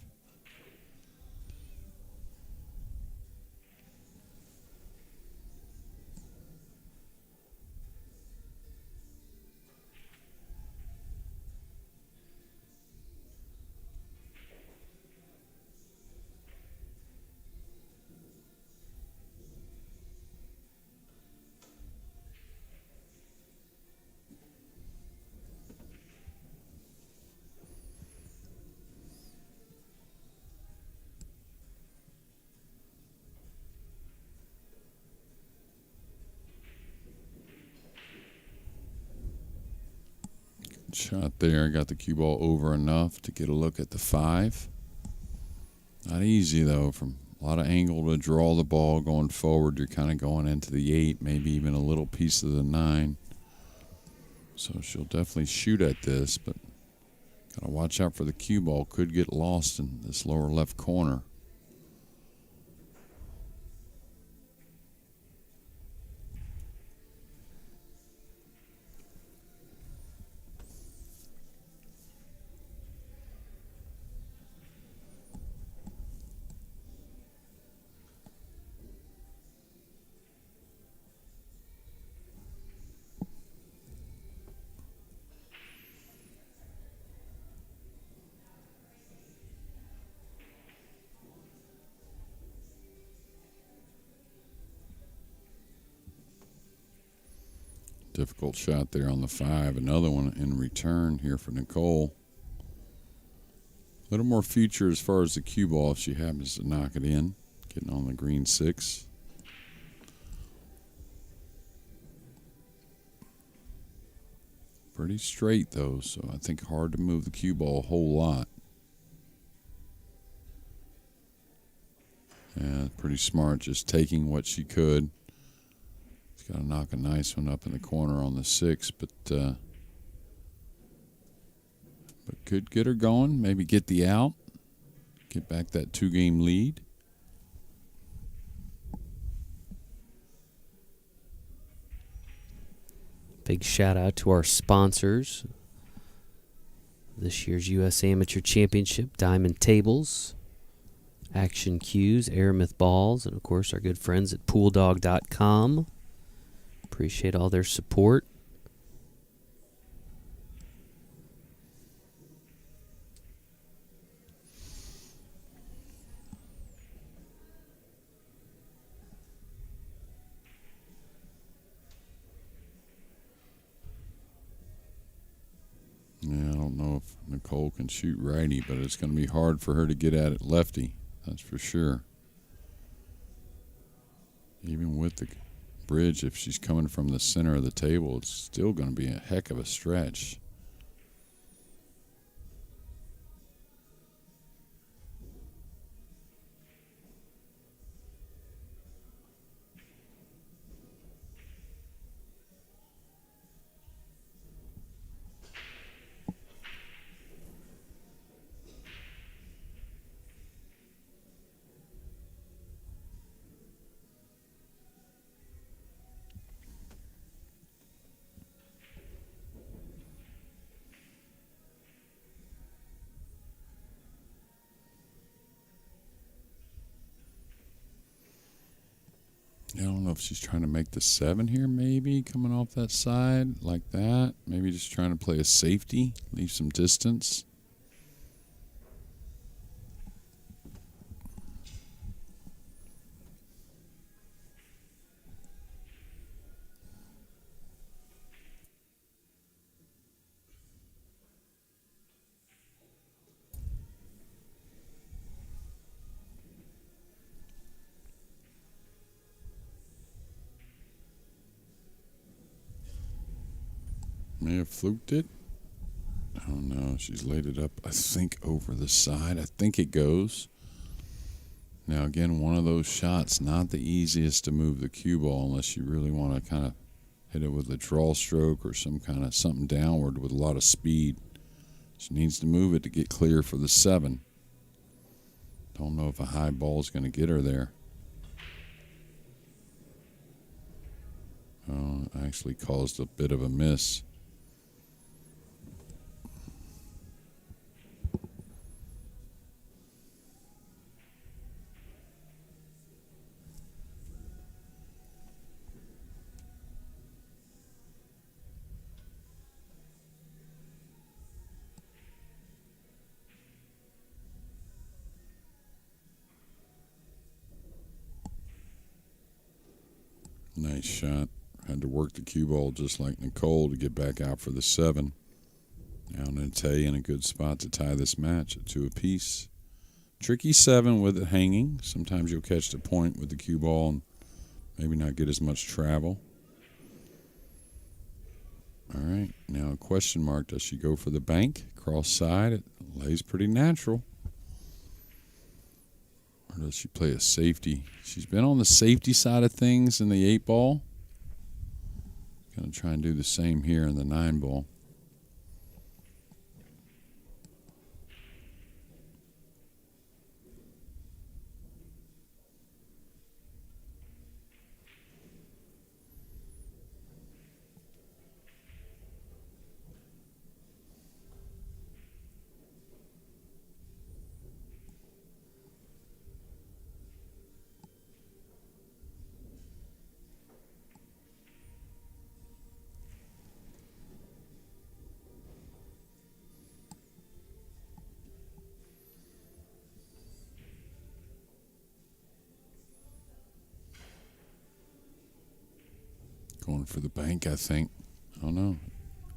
Shot there, got the cue ball over enough to get a look at the 5. Not easy though, from a lot of angle to draw the ball going forward. You're kind of going into the 8, maybe even a little piece of the 9. So she'll definitely shoot at this, but gotta watch out for the cue ball. Could get lost in this lower left corner. Difficult shot there on the 5. Another one in return here for Nicole. A little more future as far as the cue ball if she happens to knock it in. Getting on the green 6. pretty straight, though, so I think hard to move the cue ball a whole lot. Yeah, pretty smart, just taking what she could. She's got to knock a nice one up in the corner on the 6, but could get her going, maybe get the out, get back that 2-game lead. Big shout out to our sponsors. This year's U.S. Amateur Championship, Diamond Tables, Action Cues, Aramith Balls, and of course our good friends at PoolDog.com. Appreciate all their support. Yeah, I don't know if Nicole can shoot righty, but it's going to be hard for her to get at it lefty. That's for sure. Even with the bridge, if she's coming from the center of the table, it's still going to be a heck of a stretch. I don't know if she's trying to make the 7 here, maybe, coming off that side like that. Maybe just trying to play a safety, leave some distance. May have fluked it. I don't know. She's laid it up, I think, over the side. I think it goes. Now, again, one of those shots, not the easiest to move the cue ball unless you really want to kind of hit it with a draw stroke or some kind of something downward with a lot of speed. She needs to move it to get clear for the 7. Don't know if a high ball is going to get her there. Oh, it actually caused a bit of a miss. Nice shot. Had to work the cue ball just like Nicole to get back out for the 7. Now Natae in a good spot to tie this match at 2 apiece. Tricky 7 with it hanging. Sometimes you'll catch the point with the cue ball and maybe not get as much travel. All right, now a question mark. Does she go for the bank? Cross side. It lays pretty natural. Or does she play a safety? She's been on the safety side of things in the 8 ball. Going to try and do the same here in the 9 ball. Going for the bank, I think. Oh, no.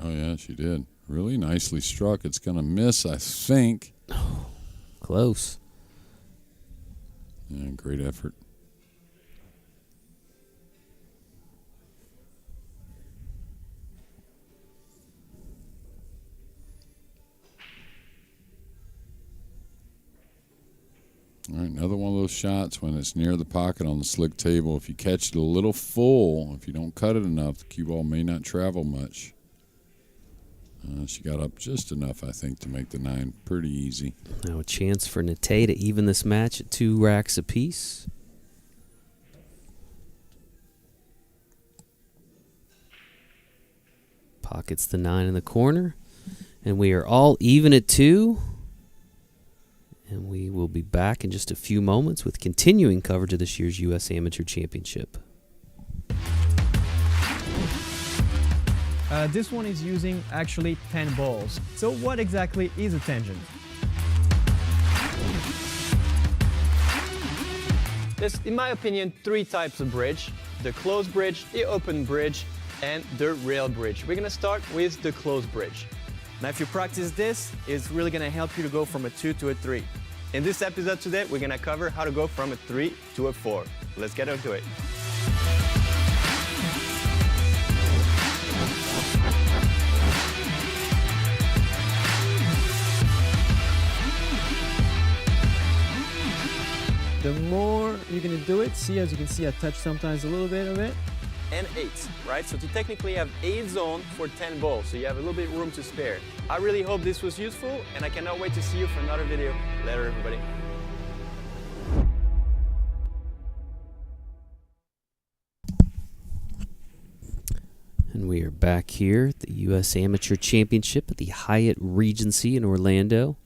Oh, yeah, she did. Really nicely struck. It's going to miss, I think. Close. Yeah, great effort. All right, another one of those shots when it's near the pocket on the slick table. If you catch it a little full, if you don't cut it enough, the cue ball may not travel much. She got up just enough, I think, to make the 9 pretty easy. Now a chance for Natae to even this match at 2 racks apiece. Pockets the 9 in the corner. And we are all even at 2. And we will be back in just a few moments with continuing coverage of this year's U.S. Amateur Championship. This one is using actually 10 balls. So what exactly is a tangent? There's, in my opinion, 3 types of bridge. The closed bridge, the open bridge, and the rail bridge. We're gonna start with the closed bridge. Now if you practice this, it's really gonna help you to go from a 2 to a 3. In this episode today, we're gonna cover how to go from a 3 to a 4. Let's get into it. The more you're gonna do it, see, as you can see, I touch sometimes a little bit of it. And 8, right? So to technically have 8 zone for 10 balls, so you have a little bit of room to spare. I really hope this was useful, and I cannot wait to see you for another video. Later, everybody. And we are back here at the U.S. Amateur Championship at the Hyatt Regency in Orlando.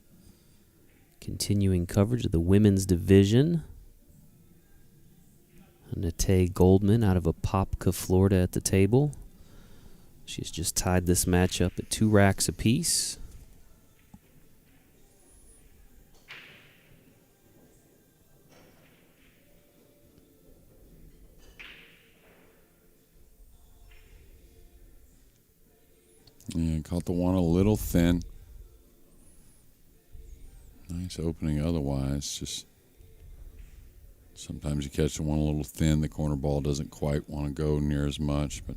Continuing coverage of the women's division. Natae Goldman out of Apopka, Florida at the table. She's just tied this match up at 2 racks apiece. Yeah, caught the one a little thin. Nice opening otherwise. Just sometimes you catch the one a little thin. The corner ball doesn't quite want to go near as much, but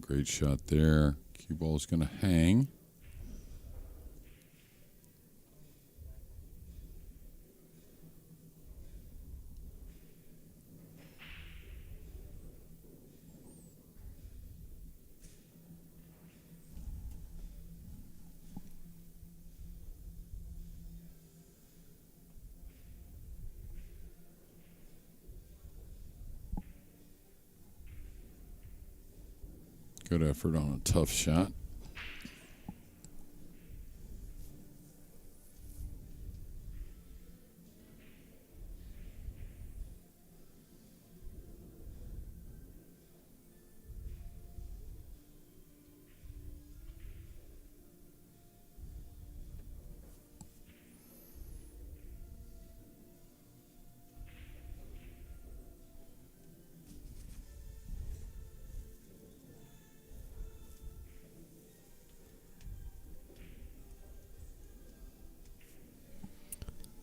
great shot there. Cue ball is going to hang. Good effort on a tough shot.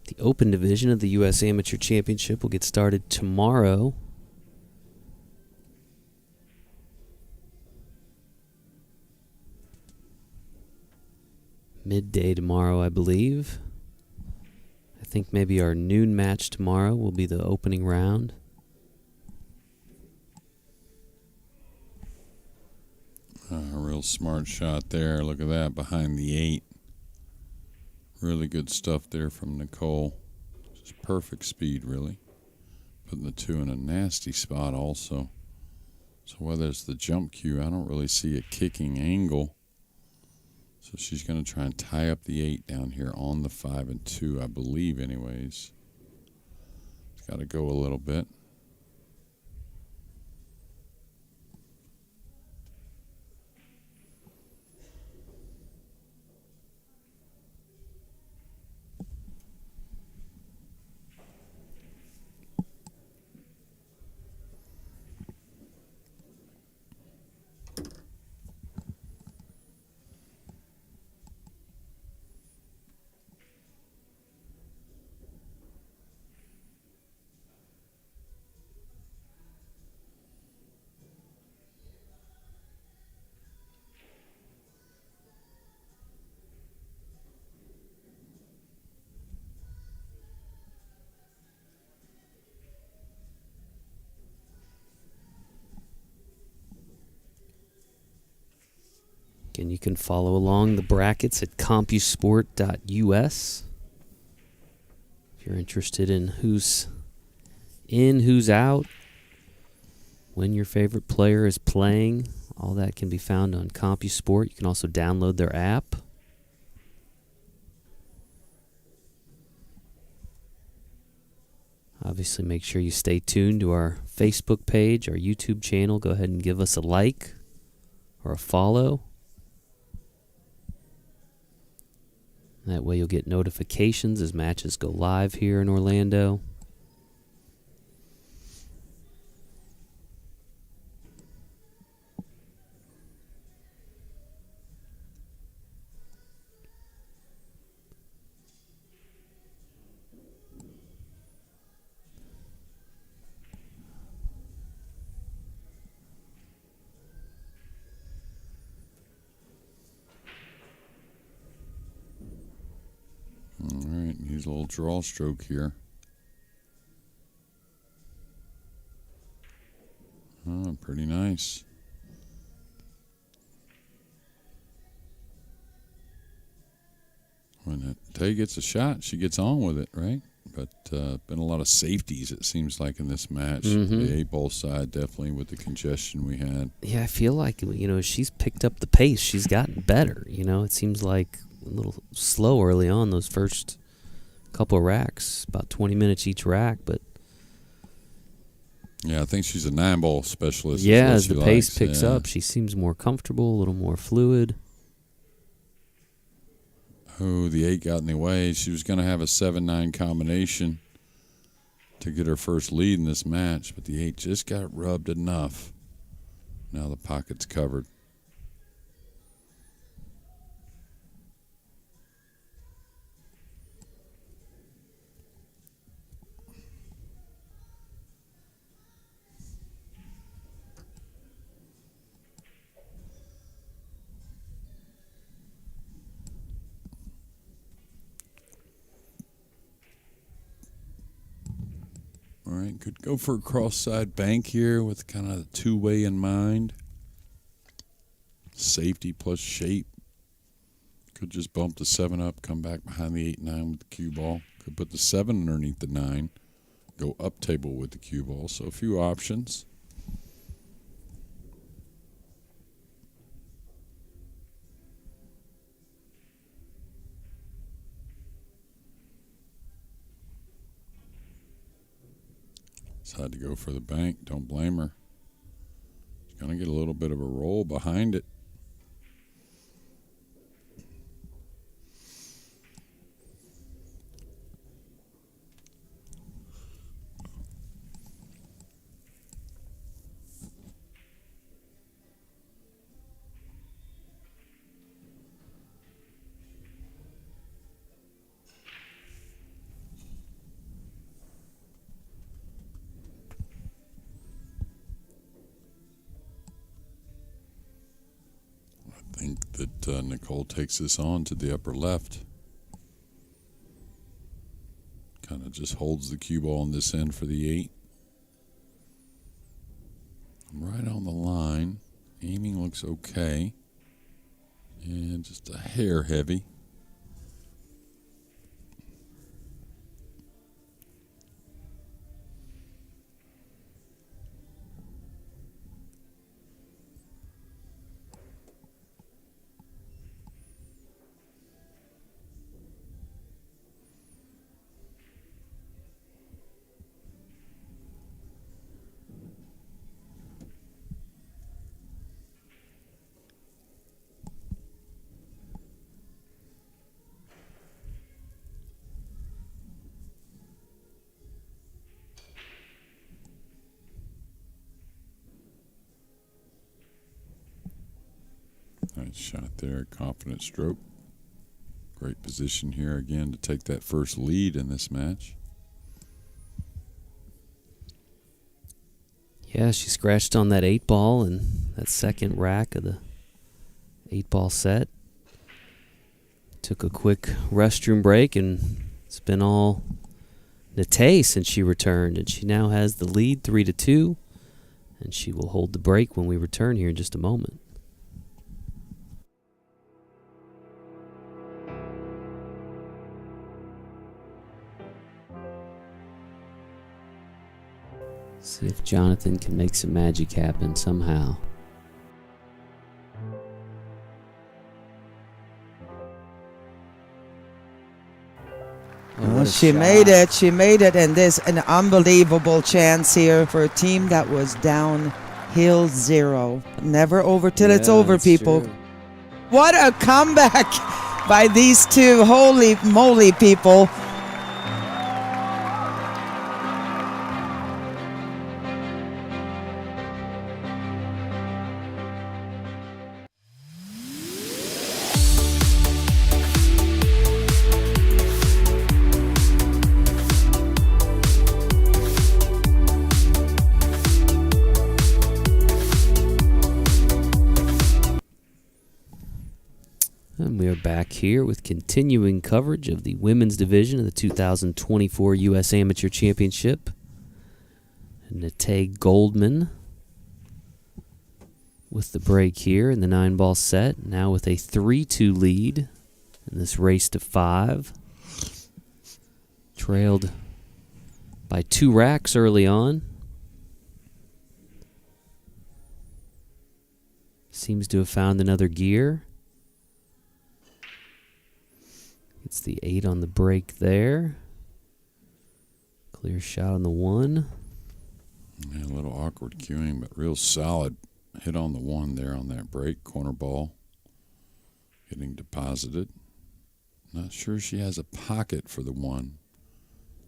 The Open Division of the U.S. Amateur Championship will get started tomorrow. Midday tomorrow, I believe. I think maybe our noon match tomorrow will be the opening round. A real smart shot there. Look at that, behind the 8. Really good stuff there from Nicole. Just perfect speed, really. Putting the 2 in a nasty spot also. So whether it's the jump cue, I don't really see a kicking angle. So she's going to try and tie up the 8 down here on the 5 and 2, I believe anyways. It's got to go a little bit. And you can follow along the brackets at compusport.us if you're interested in who's in, who's out, when your favorite player is playing. All that can be found on CompuSport. You can also download their app. Obviously, make sure you stay tuned to our Facebook page, our YouTube channel. Go ahead and give us a like or a follow. That way you'll get notifications as matches go live here in Orlando. All right, use a little draw stroke here. Oh, pretty nice. When Natae gets a shot, she gets on with it, right? But been a lot of safeties, it seems like, in this match. The 8-ball side, definitely, with the congestion we had. Yeah, I feel like, she's picked up the pace. She's gotten better. It seems like a little slow early on those first couple of racks, about 20 minutes each rack, but yeah, I think she's a 9-ball specialist. Yeah, as the pace picks up, she seems more comfortable, a little more fluid. Oh, the 8 got in the way. She was going to have a 7-9 combination to get her first lead in this match, but the 8 just got rubbed enough. Now the pocket's covered. All right, could go for a cross-side bank here with kind of a two-way in mind. Safety plus shape. Could just bump the 7 up, come back behind the 8-9 with the cue ball. Could put the 7 underneath the 9, go up table with the cue ball. So a few options. Decided to go for the bank. Don't blame her. She's going to get a little bit of a roll behind it. I think that Nicole takes this on to the upper left. Kind of just holds the cue ball on this end for the 8. Right on the line. Aiming looks okay. And just a hair heavy. Nice shot there, confident stroke. Great position here again to take that first lead in this match. Yeah, she scratched on that 8-ball and that second rack of the 8-ball set. Took a quick restroom break, and it's been all Natae since she returned, and she now has the lead 3-2, and she will hold the break when we return here in just a moment. See if Jonathan can make some magic happen somehow. What a She shot. made it. She made it. And there's an unbelievable chance here for a team that was downhill 0. Never over till it's over, that's people. true. What a comeback by these two. Holy moly, people. And we are back here with continuing coverage of the women's division of the 2024 U.S. Amateur Championship. Natae Goldman with the break here in the 9-ball set. Now with a 3-2 lead in this race to 5. Trailed by 2 racks early on. Seems to have found another gear. It's the 8 on the break there. Clear shot on the 1. Yeah, a little awkward cueing, but real solid hit on the 1 there on that break. Corner ball getting deposited. Not sure she has a pocket for the 1.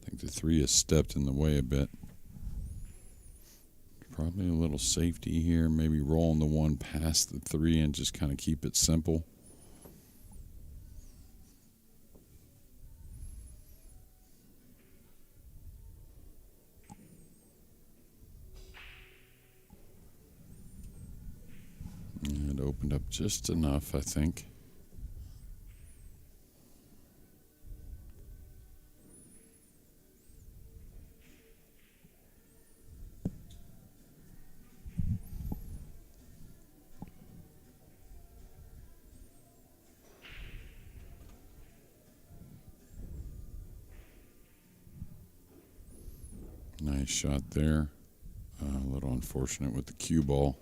I think the 3 has stepped in the way a bit. Probably a little safety here. Maybe rolling the 1 past the 3 and just kind of keep it simple. It opened up just enough, I think. Nice shot there. A little unfortunate with the cue ball.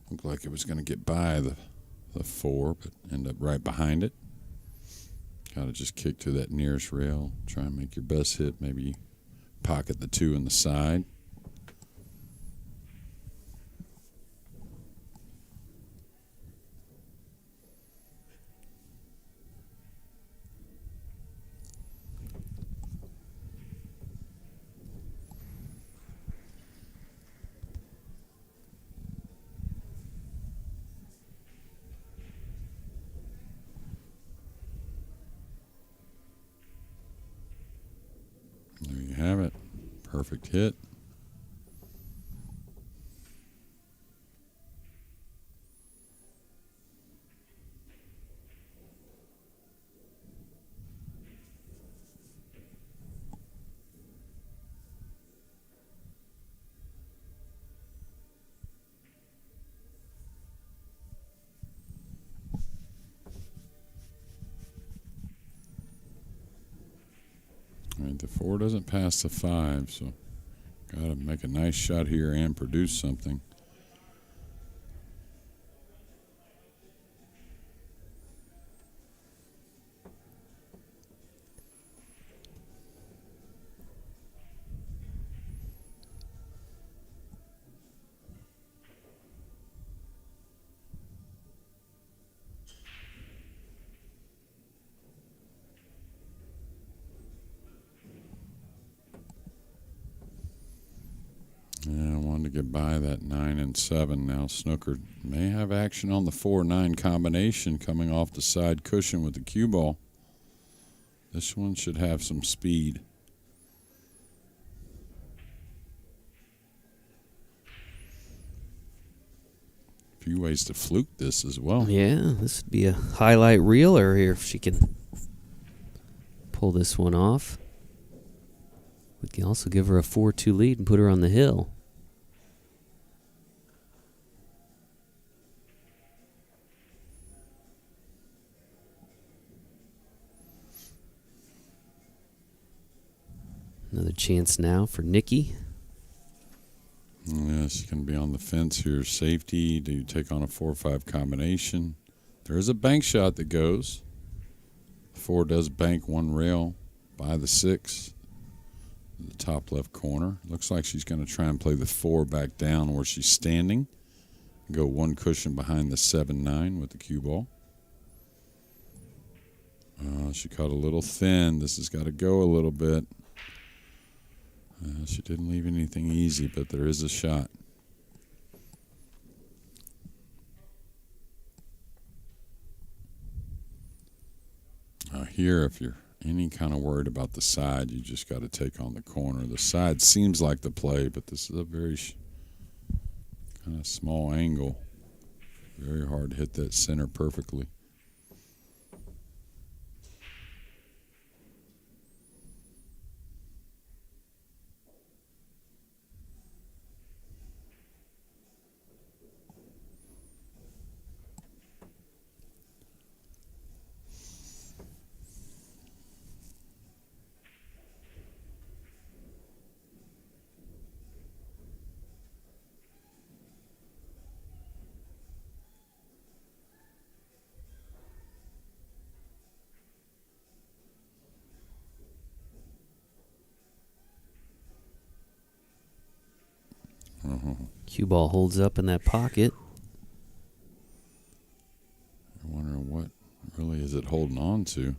Looked like it was going to get by the 4, but ended up right behind it. Got to just kick to that nearest rail. Try and make your best hit. Maybe pocket the 2 in the side. There you have it. Perfect hit. All right, the 4 doesn't pass the 5, so got to make a nice shot here and produce something. Yeah, I wanted to get by that 9 and 7. Now Snooker may have action on the 4-9 combination coming off the side cushion with the cue ball. This one should have some speed. A few ways to fluke this as well. Yeah, this would be a highlight reeler here if she can pull this one off. We can also give her a 4-2 lead and put her on the hill. Another chance now for Nikki. Yeah, she's going to be on the fence here. Safety. Do you take on a 4-5 combination? There is a bank shot that goes. 4 does bank one rail by the 6. The top left corner. Looks like she's going to try and play the 4 back down where she's standing. Go one cushion behind the 7-9 with the cue ball. She caught a little thin. This has got to go a little bit. She didn't leave anything easy, but there is a shot. Here, if you're any kind of worried about the side, you just got to take on the corner. The side seems like the play, but this is a very kind of small angle. Very hard to hit that center perfectly. Cue ball holds up in that pocket. I wonder what really is it holding on to.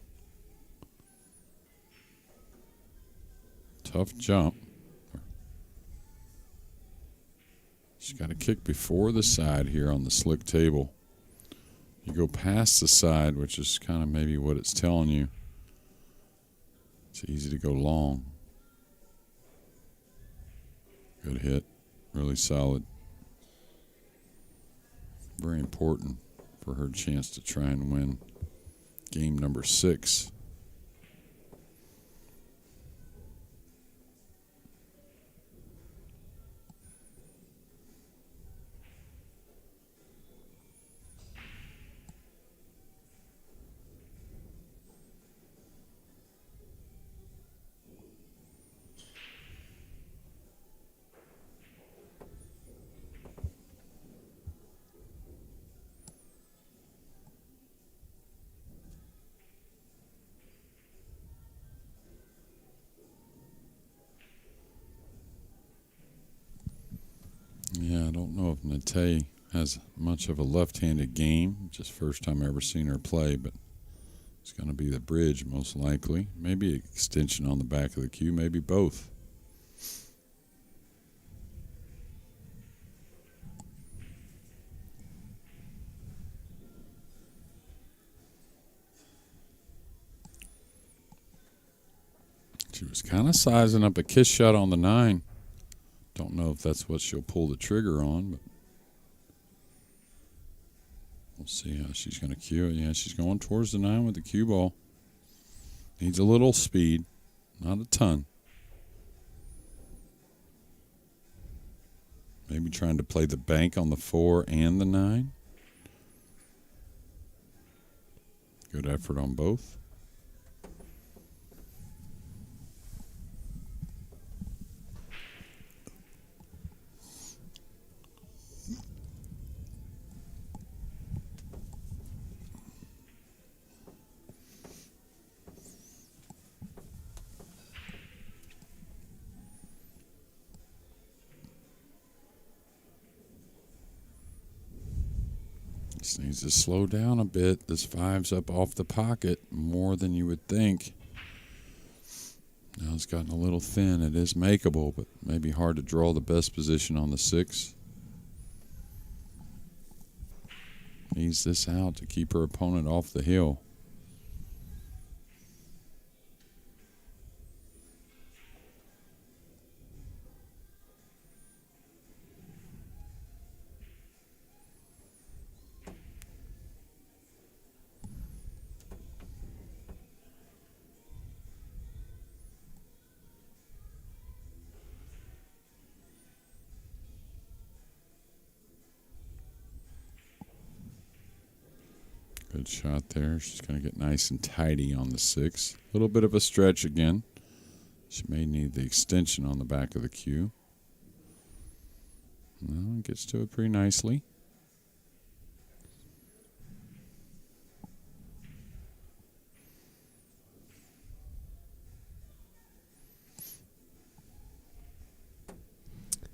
Tough jump. She's got a kick before the side here on the slick table. You go past the side, which is kind of maybe what it's telling you. It's easy to go long. Good hit. Really solid. Very important for her chance to try and win game number 6. Yeah, I don't know if Natae has much of a left-handed game. Just first time I ever seen her play, but it's going to be the bridge most likely. Maybe an extension on the back of the cue, maybe both. She was kind of sizing up a kiss shot on the 9. Don't know if that's what she'll pull the trigger on, but we'll see how she's going to cue it. Yeah, she's going towards the 9 with the cue ball. Needs a little speed, not a ton. Maybe trying to play the bank on the 4 and the 9. Good effort on both. Just needs to slow down a bit. This 5's up off the pocket more than you would think. Now it's gotten a little thin. It is makeable, but maybe hard to draw the best position on the 6. Needs this out to keep her opponent off the hill. Good shot there. She's going to get nice and tidy on the 6. A little bit of a stretch again. She may need the extension on the back of the cue. Well, gets to it pretty nicely.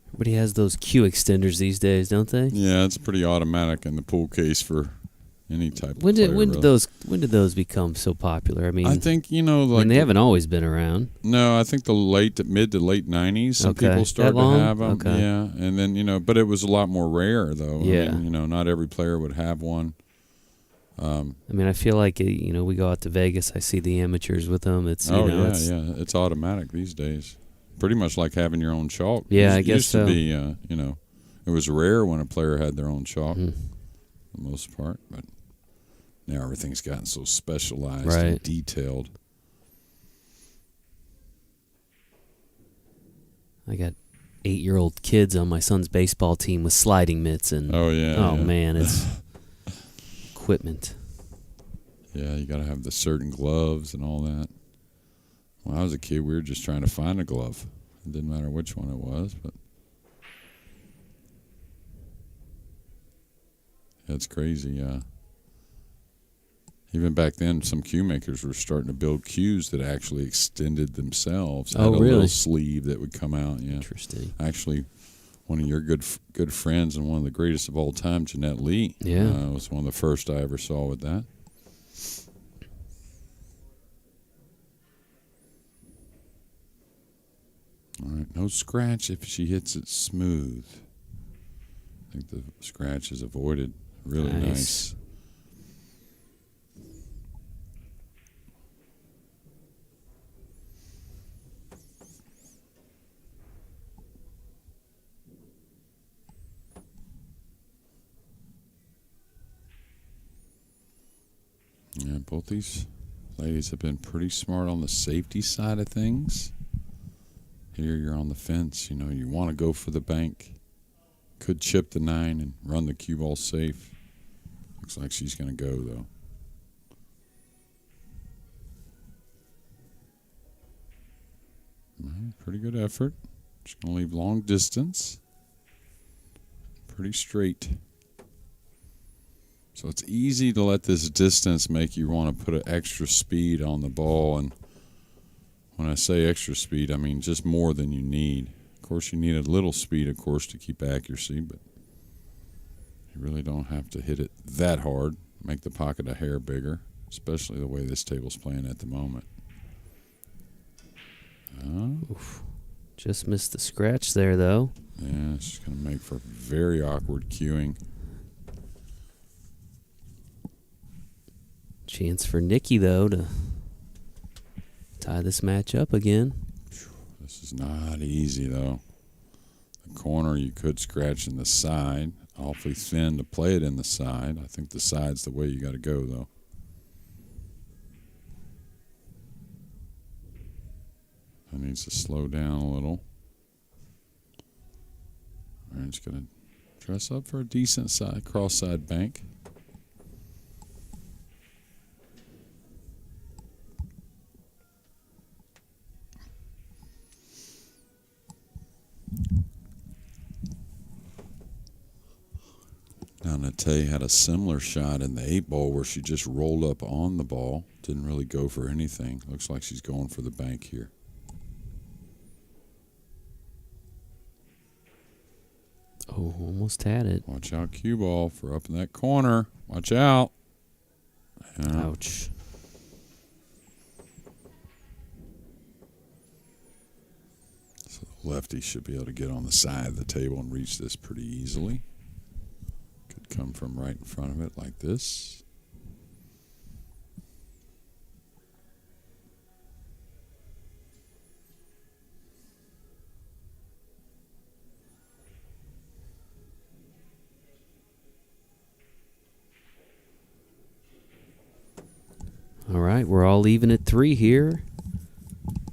Everybody has those cue extenders these days, don't they? Yeah, it's pretty automatic in the pool case for any type When of did player, when really. did those become so popular? I mean, I think, like they haven't always been around. No, I think the mid to late 90s, some Okay. people started That long? to have them. Okay. Yeah, and then, but it was a lot more rare, though. Yeah. I mean, not every player would have one. I mean, I feel like we go out to Vegas. I see the amateurs with them. It's It's automatic these days. Pretty much like having your own chalk. Yeah, It I guess used so. to be, it was rare when a player had their own chalk, Mm. for the most part. But now everything's gotten so specialized Right. and detailed. I got 8-year-old kids on my son's baseball team with sliding mitts and Oh, yeah. Yeah. man, it's equipment. Yeah, you got to have the certain gloves and all that. When I was a kid, we were just trying to find a glove. It didn't matter which one it was, but that's crazy. Even back then, some cue makers were starting to build cues that actually extended themselves. Oh, Had a really? little sleeve that would come out. Yeah, Interesting. actually, one of your good friends and one of the greatest of all time, Jeanette Lee, was one of the first I ever saw with that. All right, no scratch if she hits it smooth. I think the scratch is avoided. Really nice. Yeah, both these ladies have been pretty smart on the safety side of things. Here you're on the fence, you want to go for the bank. Could chip the 9 and run the cue ball safe. Looks like she's going to go, though. Pretty good effort. Just going to leave long distance. Pretty straight. So it's easy to let this distance make you want to put an extra speed on the ball. And when I say extra speed, I mean just more than you need. Of course, you need a little speed, of course, to keep accuracy, but you really don't have to hit it that hard. Make the pocket a hair bigger, especially the way this table's playing at the moment. Oof. Just missed the scratch there, though. Yeah, it's going to make for very awkward cueing. Chance for Nikki, though, to tie this match up again. This is not easy, though. The corner, you could scratch in the side. Awfully thin to play it in the side. I think the side's the way you got to go, though. That needs to slow down a little. All right, just going to dress up for a decent side cross-side bank. Now, Natae had a similar shot in the 8 ball where she just rolled up on the ball. Didn't really go for anything. Looks like she's going for the bank here. Oh, almost had it. Watch out, cue ball for up in that corner. Watch out. Yeah. Ouch. So the lefty should be able to get on the side of the table and reach this pretty easily. Could come from right in front of it like this. All right, we're all even at 3 here.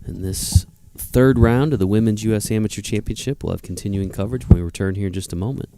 In this third round of the Women's U.S. Amateur Championship, we'll have continuing coverage when we return here in just a moment.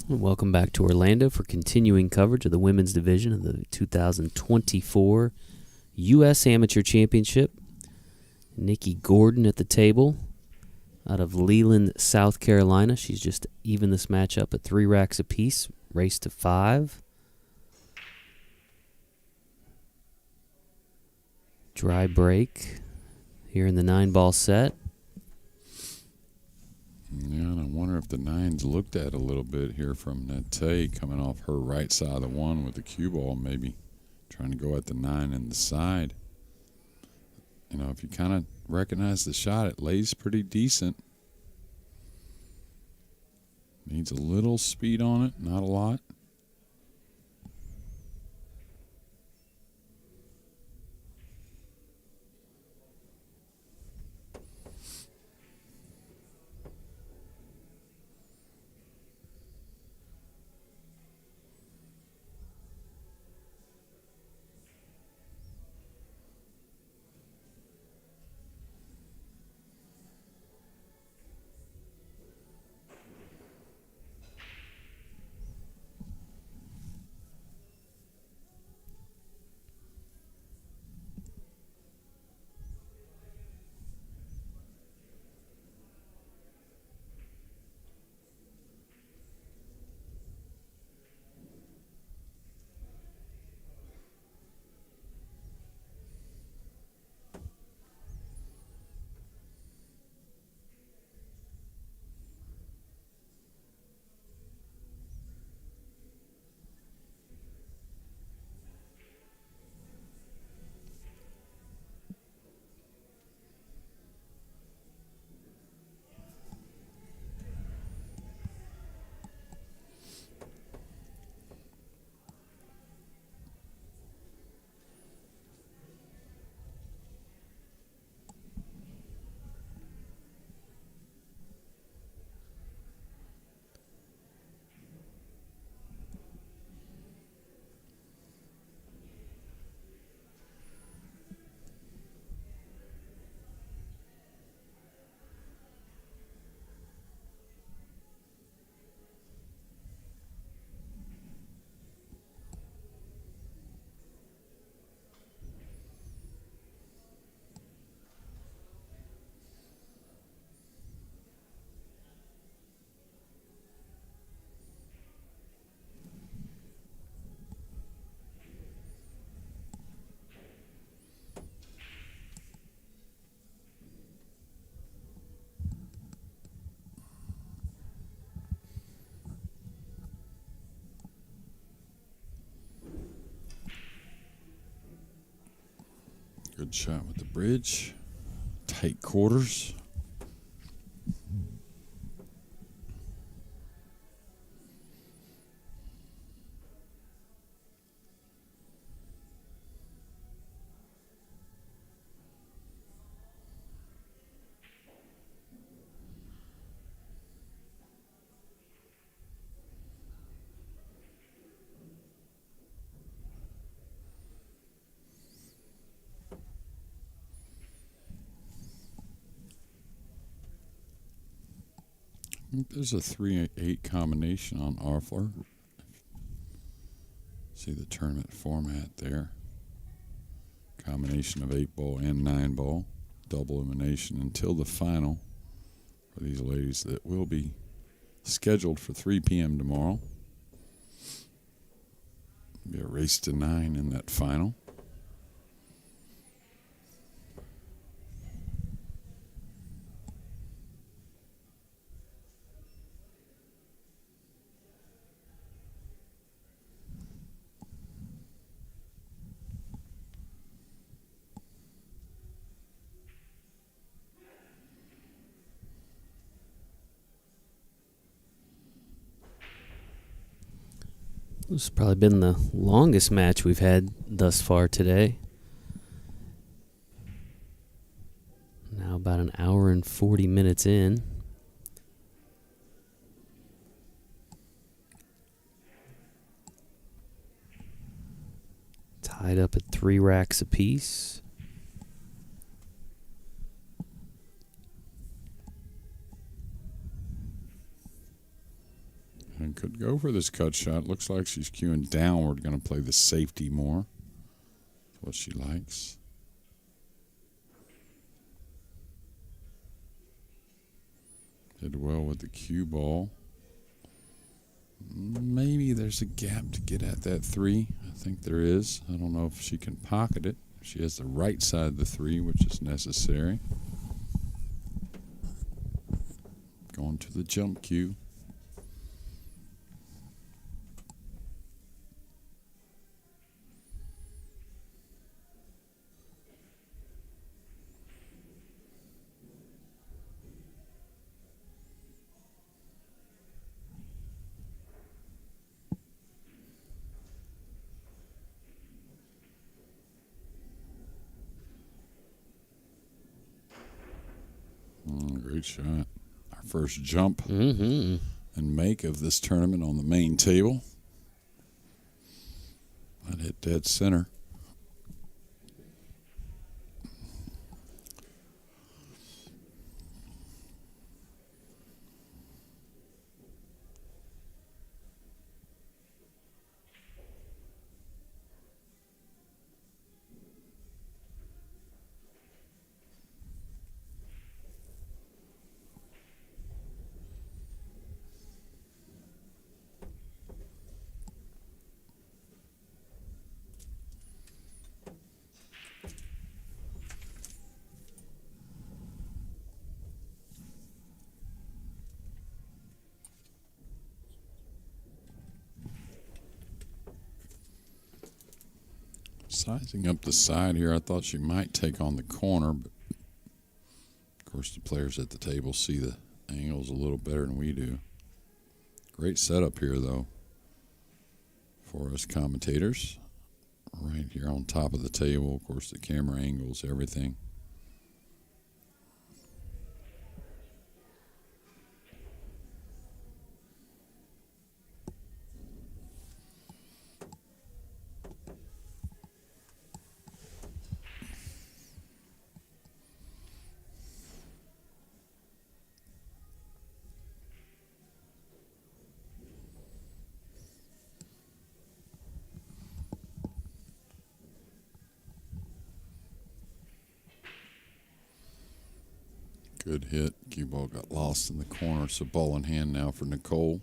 Welcome back to Orlando for continuing coverage of the women's division of the 2024 U.S. Amateur Championship. Nicole Gordon at the table out of Leland, South Carolina. She's just even this match up at 3 racks apiece. Race to 5. Dry break here in the 9-ball set. Yeah, and I wonder if the 9's looked at a little bit here from Natae coming off her right side of the 1 with the cue ball, maybe trying to go at the 9 in the side. You know, if you kind of recognize the shot, it lays pretty decent. Needs a little speed on it, not a lot. Good shot with the bridge. Tight quarters. I think there's a 3-8 combination on offer. See the tournament format there. Combination of 8-ball and 9-ball. Double elimination until the final for these ladies that will be scheduled for 3 p.m. tomorrow. Be a race to 9 in that final. This has probably been the longest match we've had thus far today. Now about an hour and 40 minutes in. Tied up at 3 racks apiece. And could go for this cut shot. Looks like she's cueing downward, going to play the safety more. That's what she likes. Did well with the cue ball. Maybe there's a gap to get at that 3. I think there is. I don't know if she can pocket it. She has the right side of the 3, which is necessary. Going to the jump cue. Great shot. Our first jump and make of this tournament on the main table. That hit dead center. Sizing up the side here, I thought she might take on the corner, but of course the players at the table see the angles a little better than we do. Great setup here, though, for us commentators. Right here on top of the table, of course, the camera angles, everything. Good hit. Cue ball got lost in the corner, so ball in hand now for Nicole.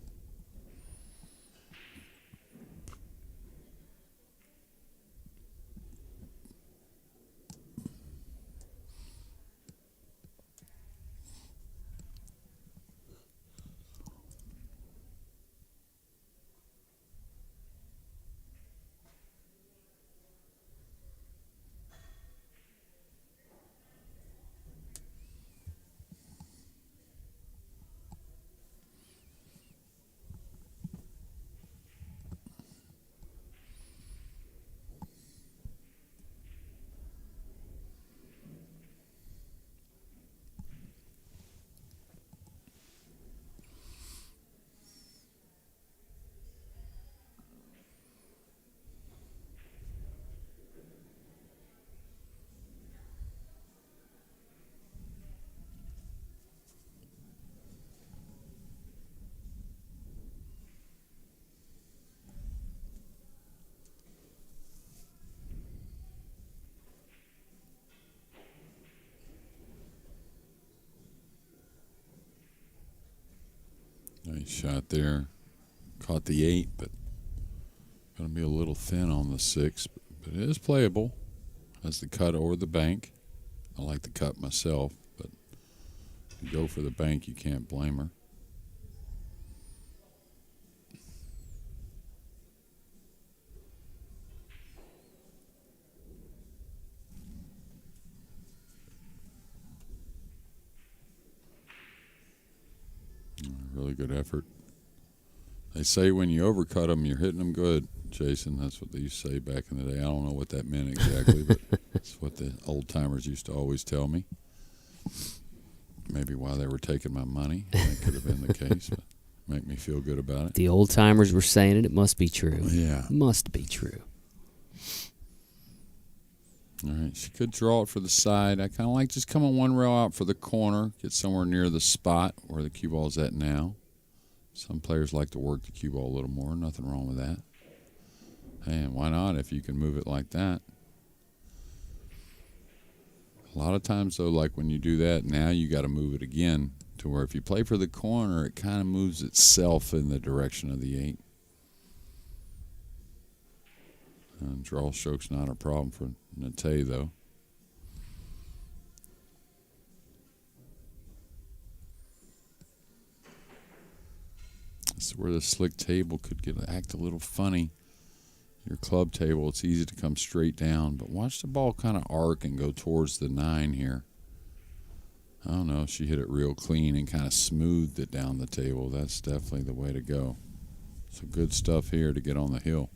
Nice shot there. Caught the 8, but going to be a little thin on the 6. But it is playable. Has the cut or the bank. I like the cut myself, but if you go for the bank, you can't blame her. Really good effort. They say when you overcut them, you're hitting them good, Jason. That's what they used to say back in the day. I don't know what that meant exactly, but that's what the old timers used to always tell me. Maybe while they were taking my money, that could have been the case. But make me feel good about it. The old timers were saying it. It must be true. Yeah. Must be true. All right, she could draw it for the side. I kind of like just coming one rail out for the corner, get somewhere near the spot where the cue ball is at now. Some players like to work the cue ball a little more. Nothing wrong with that. Hey, and why not if you can move it like that? A lot of times, though, like when you do that, now you got to move it again to where if you play for the corner, it kind of moves itself in the direction of the 8. And draw stroke's not a problem for Natae, though. This is where the slick table could act a little funny. Your club table, it's easy to come straight down, but watch the ball kind of arc and go towards the 9 here. I don't know, she hit it real clean and kind of smoothed it down the table. That's definitely the way to go. So good stuff here to get on the hill.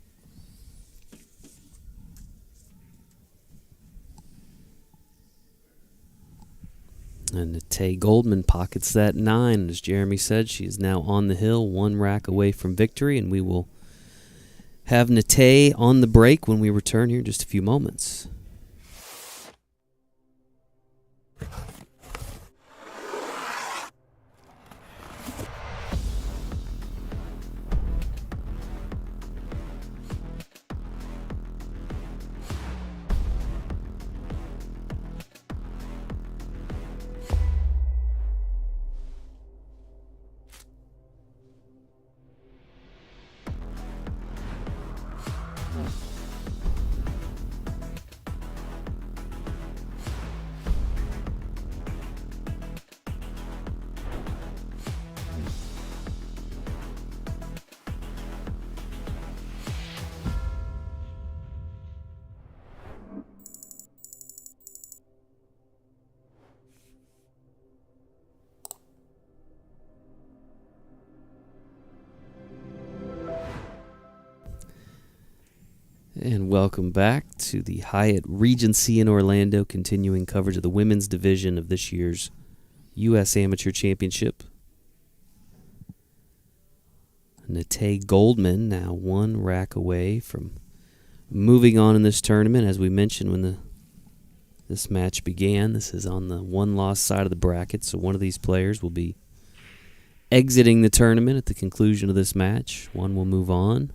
And Natae Goldman pockets that 9. As Jeremy said, she is now on the hill, 1 rack away from victory, and we will have Natae on the break when we return here in just a few moments. And welcome back to the Hyatt Regency in Orlando, continuing coverage of the women's division of this year's U.S. Amateur Championship. Natae Goldman now 1 rack away from moving on in this tournament. As we mentioned when this match began, this is on the 1-loss side of the bracket, so one of these players will be exiting the tournament at the conclusion of this match. One will move on.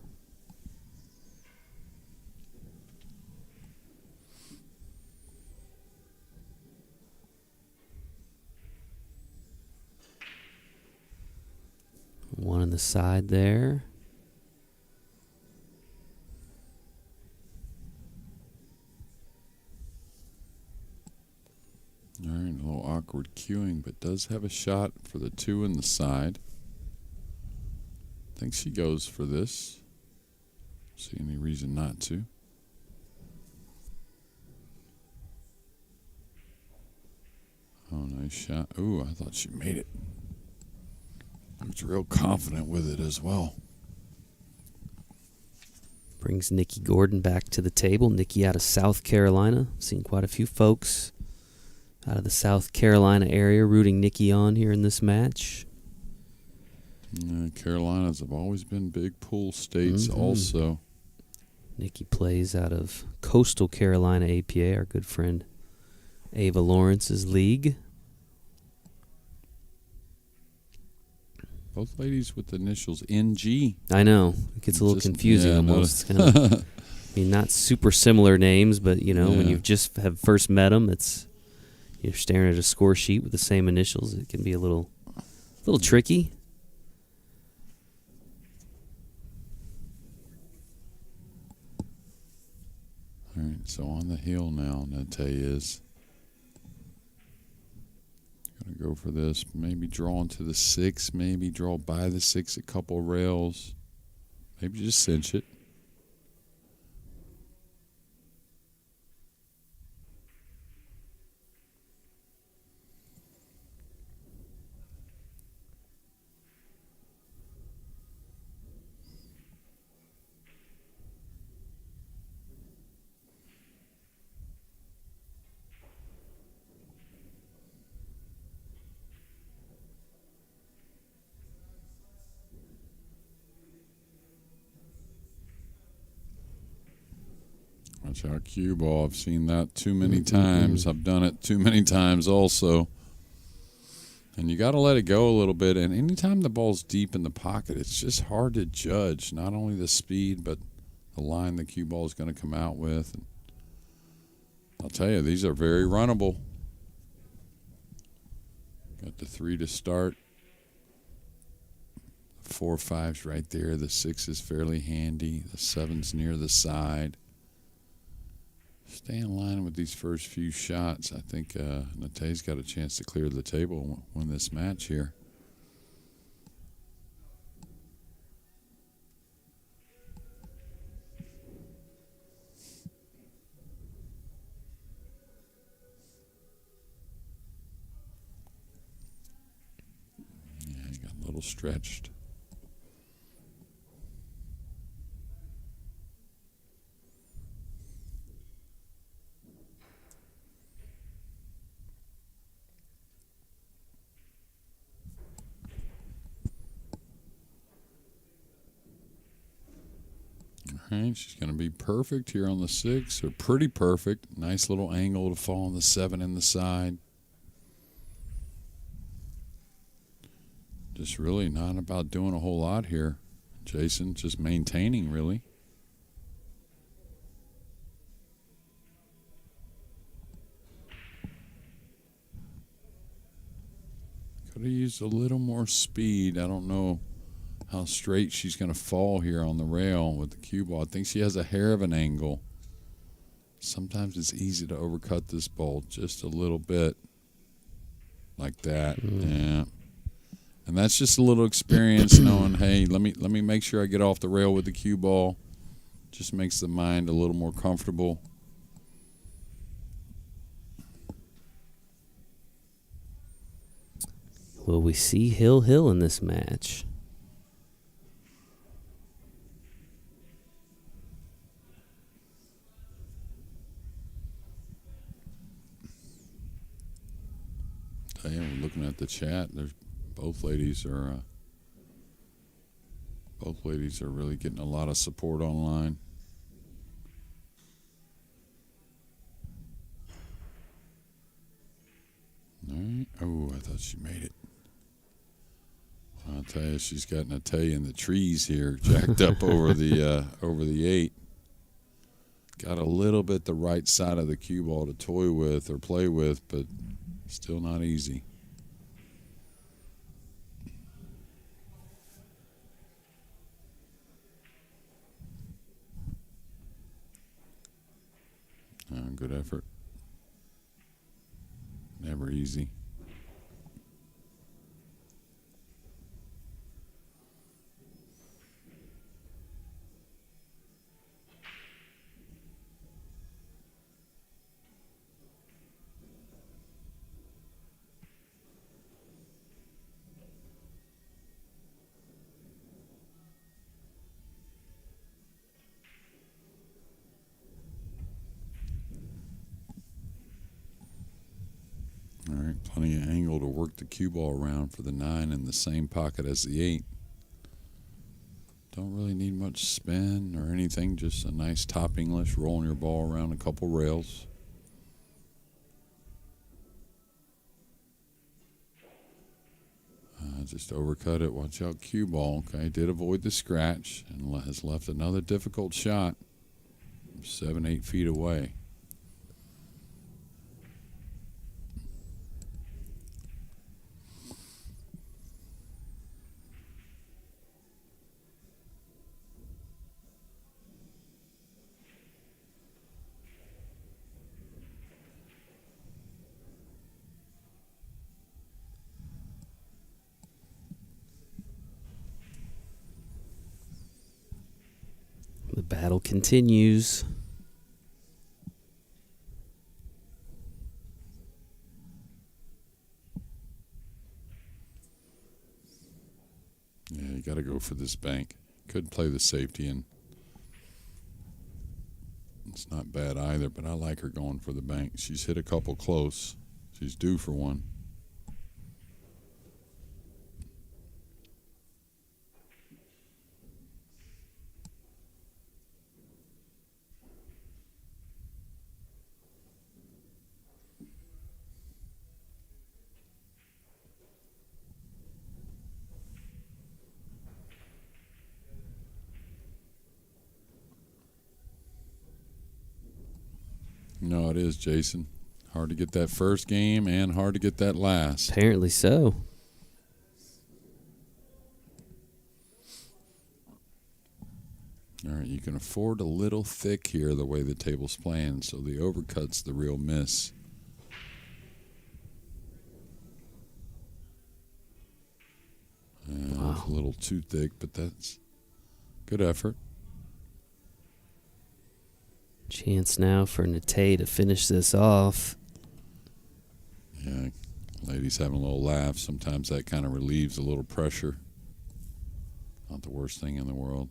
One on the side there. All right, a little awkward cueing, but does have a shot for the 2 in the side. I think she goes for this. See any reason not to. Oh, nice shot. Ooh, I thought she made it. I was real confident with it as well. Brings Nicole Gordon back to the table. Nikki out of South Carolina. Seen quite a few folks out of the South Carolina area rooting Nikki on here in this match. Carolinas have always been big pool states also. Nikki plays out of Coastal Carolina APA, our good friend Ava Lawrence's league. Both ladies with the initials NG. I know. It gets a little confusing almost. It's kind of, I mean, not super similar names, but, you know, when you just have first met them, you're staring at a score sheet with the same initials. It can be a little tricky. All right, so on the hill now, Natae is going to go for this. Maybe draw into the 6, maybe draw by the 6 a couple rails. Maybe just cinch it. Watch our cue ball. I've seen that too many times. I've done it too many times also. And you got to let it go a little bit. And anytime the ball's deep in the pocket, it's just hard to judge not only the speed, but the line the cue ball is going to come out with. And I'll tell you, these are very runnable. Got the 3 to start. 4, 5's right there. The 6 is fairly handy. The 7's near the side. Stay in line with these first few shots. I think Natae's got a chance to clear the table and win this match here. Yeah, he got a little stretched. Right, she's going to be perfect here on the 6, or pretty perfect. Nice little angle to fall on the 7 in the side. Just really not about doing a whole lot here. Jason just maintaining, really. Could have used a little more speed. I don't know how straight she's going to fall here on the rail with the cue ball. I think she has a hair of an angle. Sometimes it's easy to overcut this ball just a little bit like that. Yeah. And that's just a little experience knowing, hey, let me make sure I get off the rail with the cue ball. Just makes the mind a little more comfortable. Will we see Hill in this match? Hey, we're looking at the chat. There's both ladies are really getting a lot of support online. All right. Oh, I thought she made it. I'll tell you, she's got Natae in the trees here, jacked up over the 8. Got a little bit the right side of the cue ball to toy with or play with, but still not easy. Good effort. Never easy. All right, plenty of angle to work the cue ball around for the 9 in the same pocket as the 8. Don't really need much spin or anything, just a nice top English, rolling your ball around a couple rails. Just overcut it. Watch out, cue ball. Okay, did avoid the scratch and has left another difficult shot 7-8 feet away. The battle continues. Yeah, you got to go for this bank. Could play the safety, and it's not bad either, but I like her going for the bank. She's hit a couple close. She's due for one. No, it is, Jason. Hard to get that first game and hard to get that last. Apparently so. All right, you can afford a little thick here the way the table's playing, so the overcut's the real miss. Wow. A little too thick, but that's good effort. Chance now for Natae to finish this off. Yeah, ladies having a little laugh. Sometimes that kind of relieves a little pressure. Not the worst thing in the world.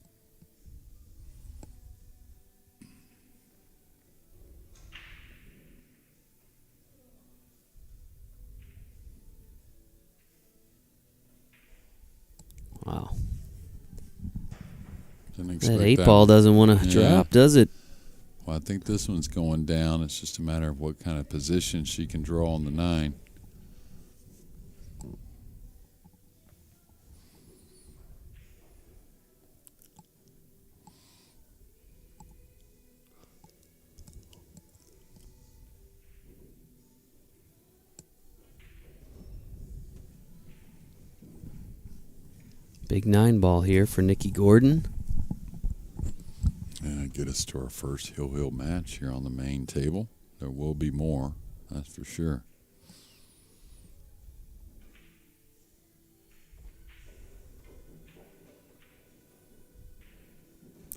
Wow. Didn't expect That 8-ball doesn't want to drop, does it? Well, I think this one's going down. It's just a matter of what kind of position she can draw on the 9. Big 9-ball here for Nicole Gordon. Get us to our first hill match here on the main table. There will be more, that's for sure.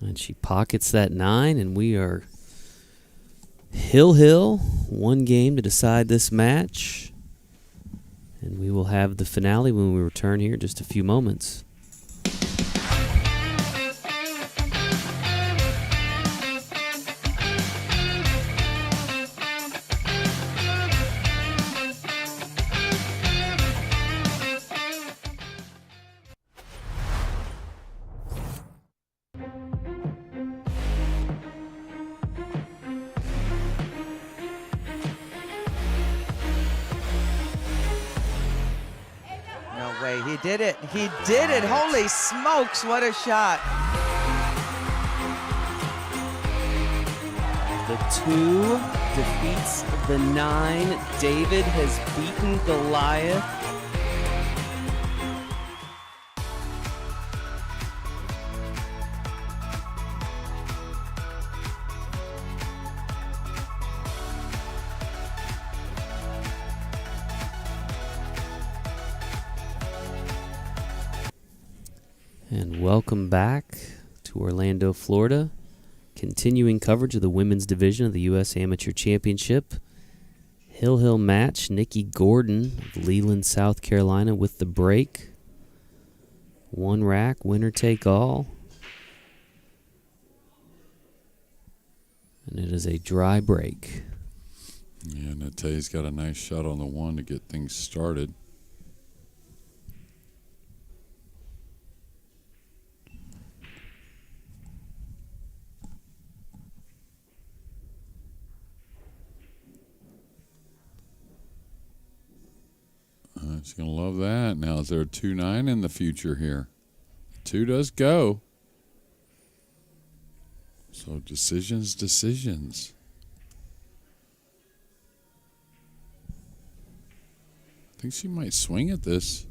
And she pockets that 9, and we are hill. One game to decide this match. And we will have the finale when we return here in just a few moments. He did it. He did it. Holy smokes, what a shot. The 2 defeats the 9. David has beaten Goliath. And welcome back to Orlando, Florida. Continuing coverage of the women's division of the U.S. Amateur Championship. Hill match. Nicole Gordon of Leland, South Carolina with the break. 1 rack, winner take all. And it is a dry break. Yeah, Natae's got a nice shot on the 1 to get things started. She's going to love that. Now, is there a 2-9 in the future here? 2 does go. So decisions. I think she might swing at this.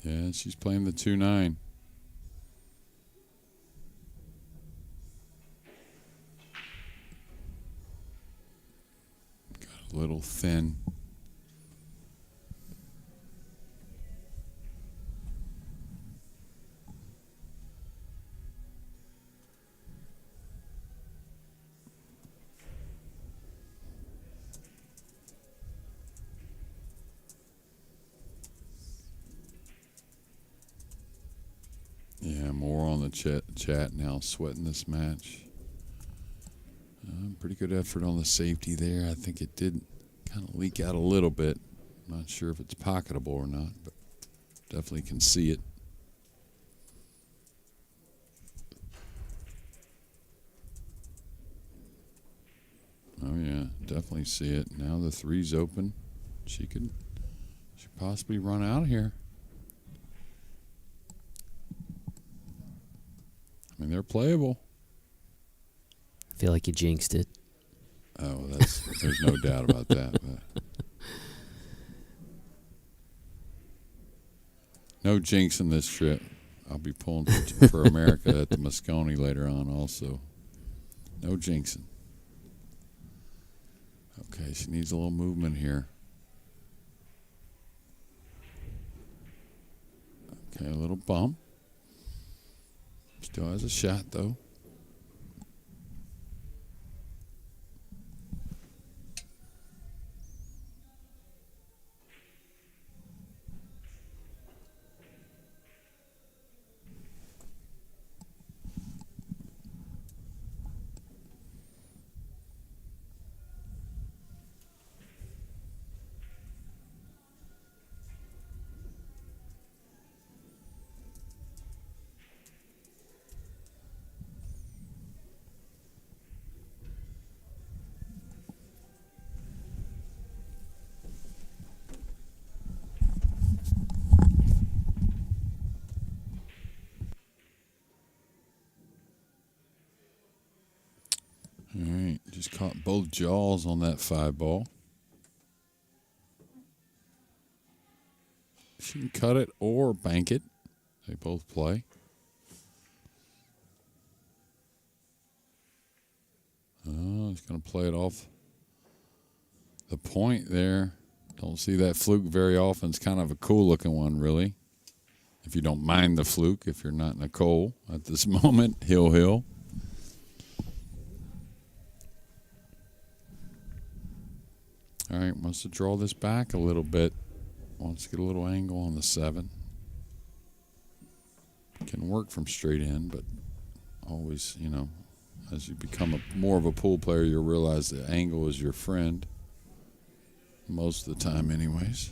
Yeah, she's playing the 2-9. Got a little thin. Yeah, more on the chat now, sweating this match. Pretty good effort on the safety there. I think it did kind of leak out a little bit. Not sure if it's pocketable or not, but definitely can see it. Oh yeah, definitely see it. Now the 3's open. She could possibly run out of here. mean, they're playable. I feel like you jinxed it. Oh, there's no doubt about that. But no jinxing this trip. I'll be pulling for America at the Moscone later on also. No jinxing. Okay, she needs a little movement here. Okay, a little bump. Still has a shot, though. All right, just caught both jaws on that 5-ball. She can cut it or bank it. They both play. Oh, he's going to play it off the point there. Don't see that fluke very often. It's kind of a cool-looking one, really. If you don't mind the fluke, if you're not Nicole at this moment, hill. All right, wants to draw this back a little bit. Wants to get a little angle on the 7. Can work from straight in, but always, as you become more of a pool player, you'll realize the angle is your friend. Most of the time, anyways.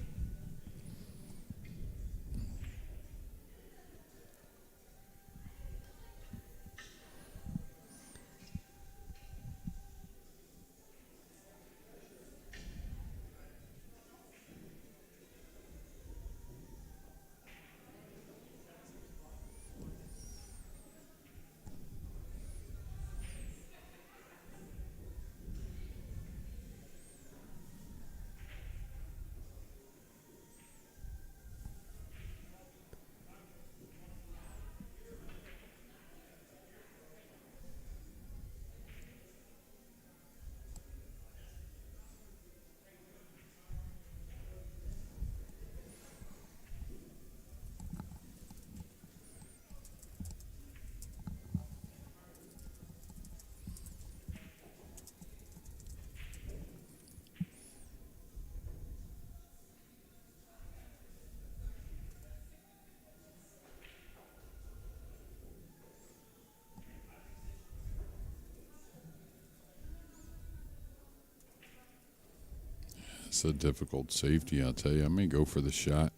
It's a difficult safety, I'll tell you. I may go for the shot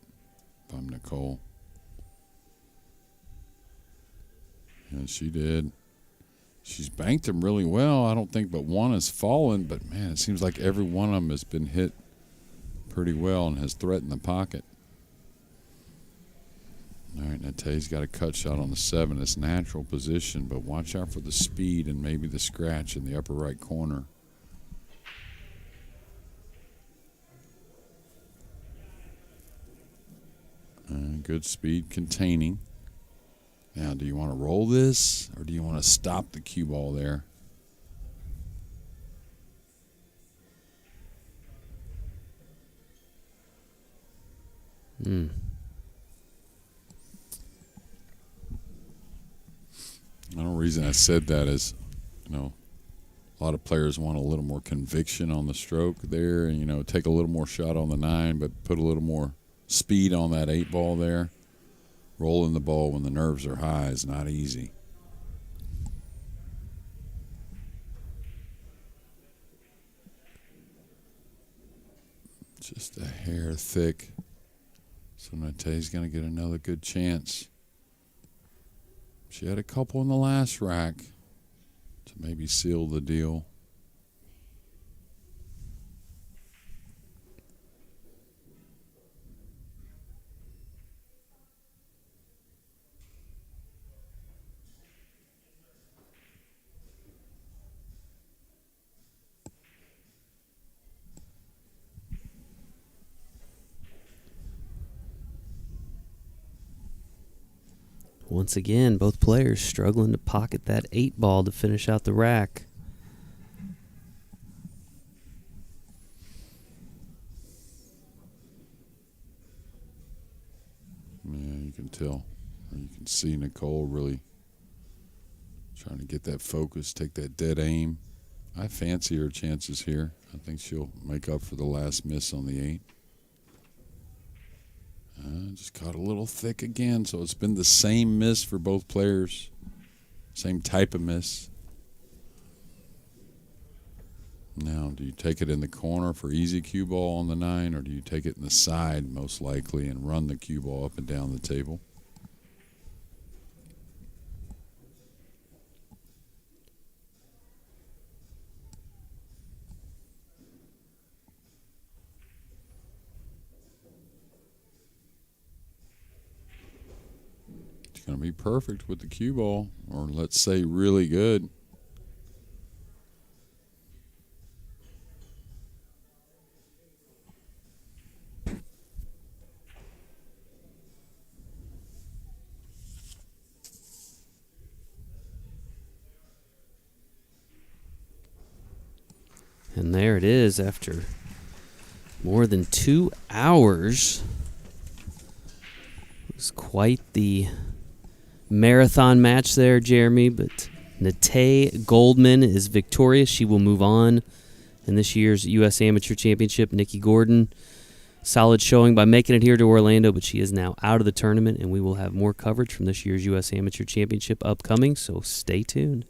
if I'm Nicole. And she did. She's banked them really well. I don't think but one has fallen, but man, it seems like every one of them has been hit pretty well and has threatened the pocket. All right, Natae's got a cut shot on the 7. It's natural position, but watch out for the speed and maybe the scratch in the upper right corner. Good speed containing. Now, do you want to roll this or do you want to stop the cue ball there? Hmm. The only reason I said that is, a lot of players want a little more conviction on the stroke there and, take a little more shot on the 9, but put a little more speed on that 8-ball there. Rolling the ball when the nerves are high is not easy. Just a hair thick. So Natae's going to get another good chance. She had a couple in the last rack to maybe seal the deal. Once again, both players struggling to pocket that 8 ball to finish out the rack. Yeah, you can tell. You can see Nicole really trying to get that focus, take that dead aim. I fancy her chances here. I think she'll make up for the last miss on the 8. Just caught a little thick again, so it's been the same miss for both players. Same type of miss. Now, do you take it in the corner for easy cue ball on the 9, or do you take it in the side, most likely, and run the cue ball up and down the table? It's going to be perfect with the cue ball, or let's say really good. And there it is after more than 2 hours. It was quite the marathon match there, Jeremy, but Natae Goldman is victorious. She will move on in this year's U.S. Amateur Championship. Nicole Gordon, solid showing by making it here to Orlando, but she is now out of the tournament, and we will have more coverage from this year's U.S. Amateur Championship upcoming, so stay tuned.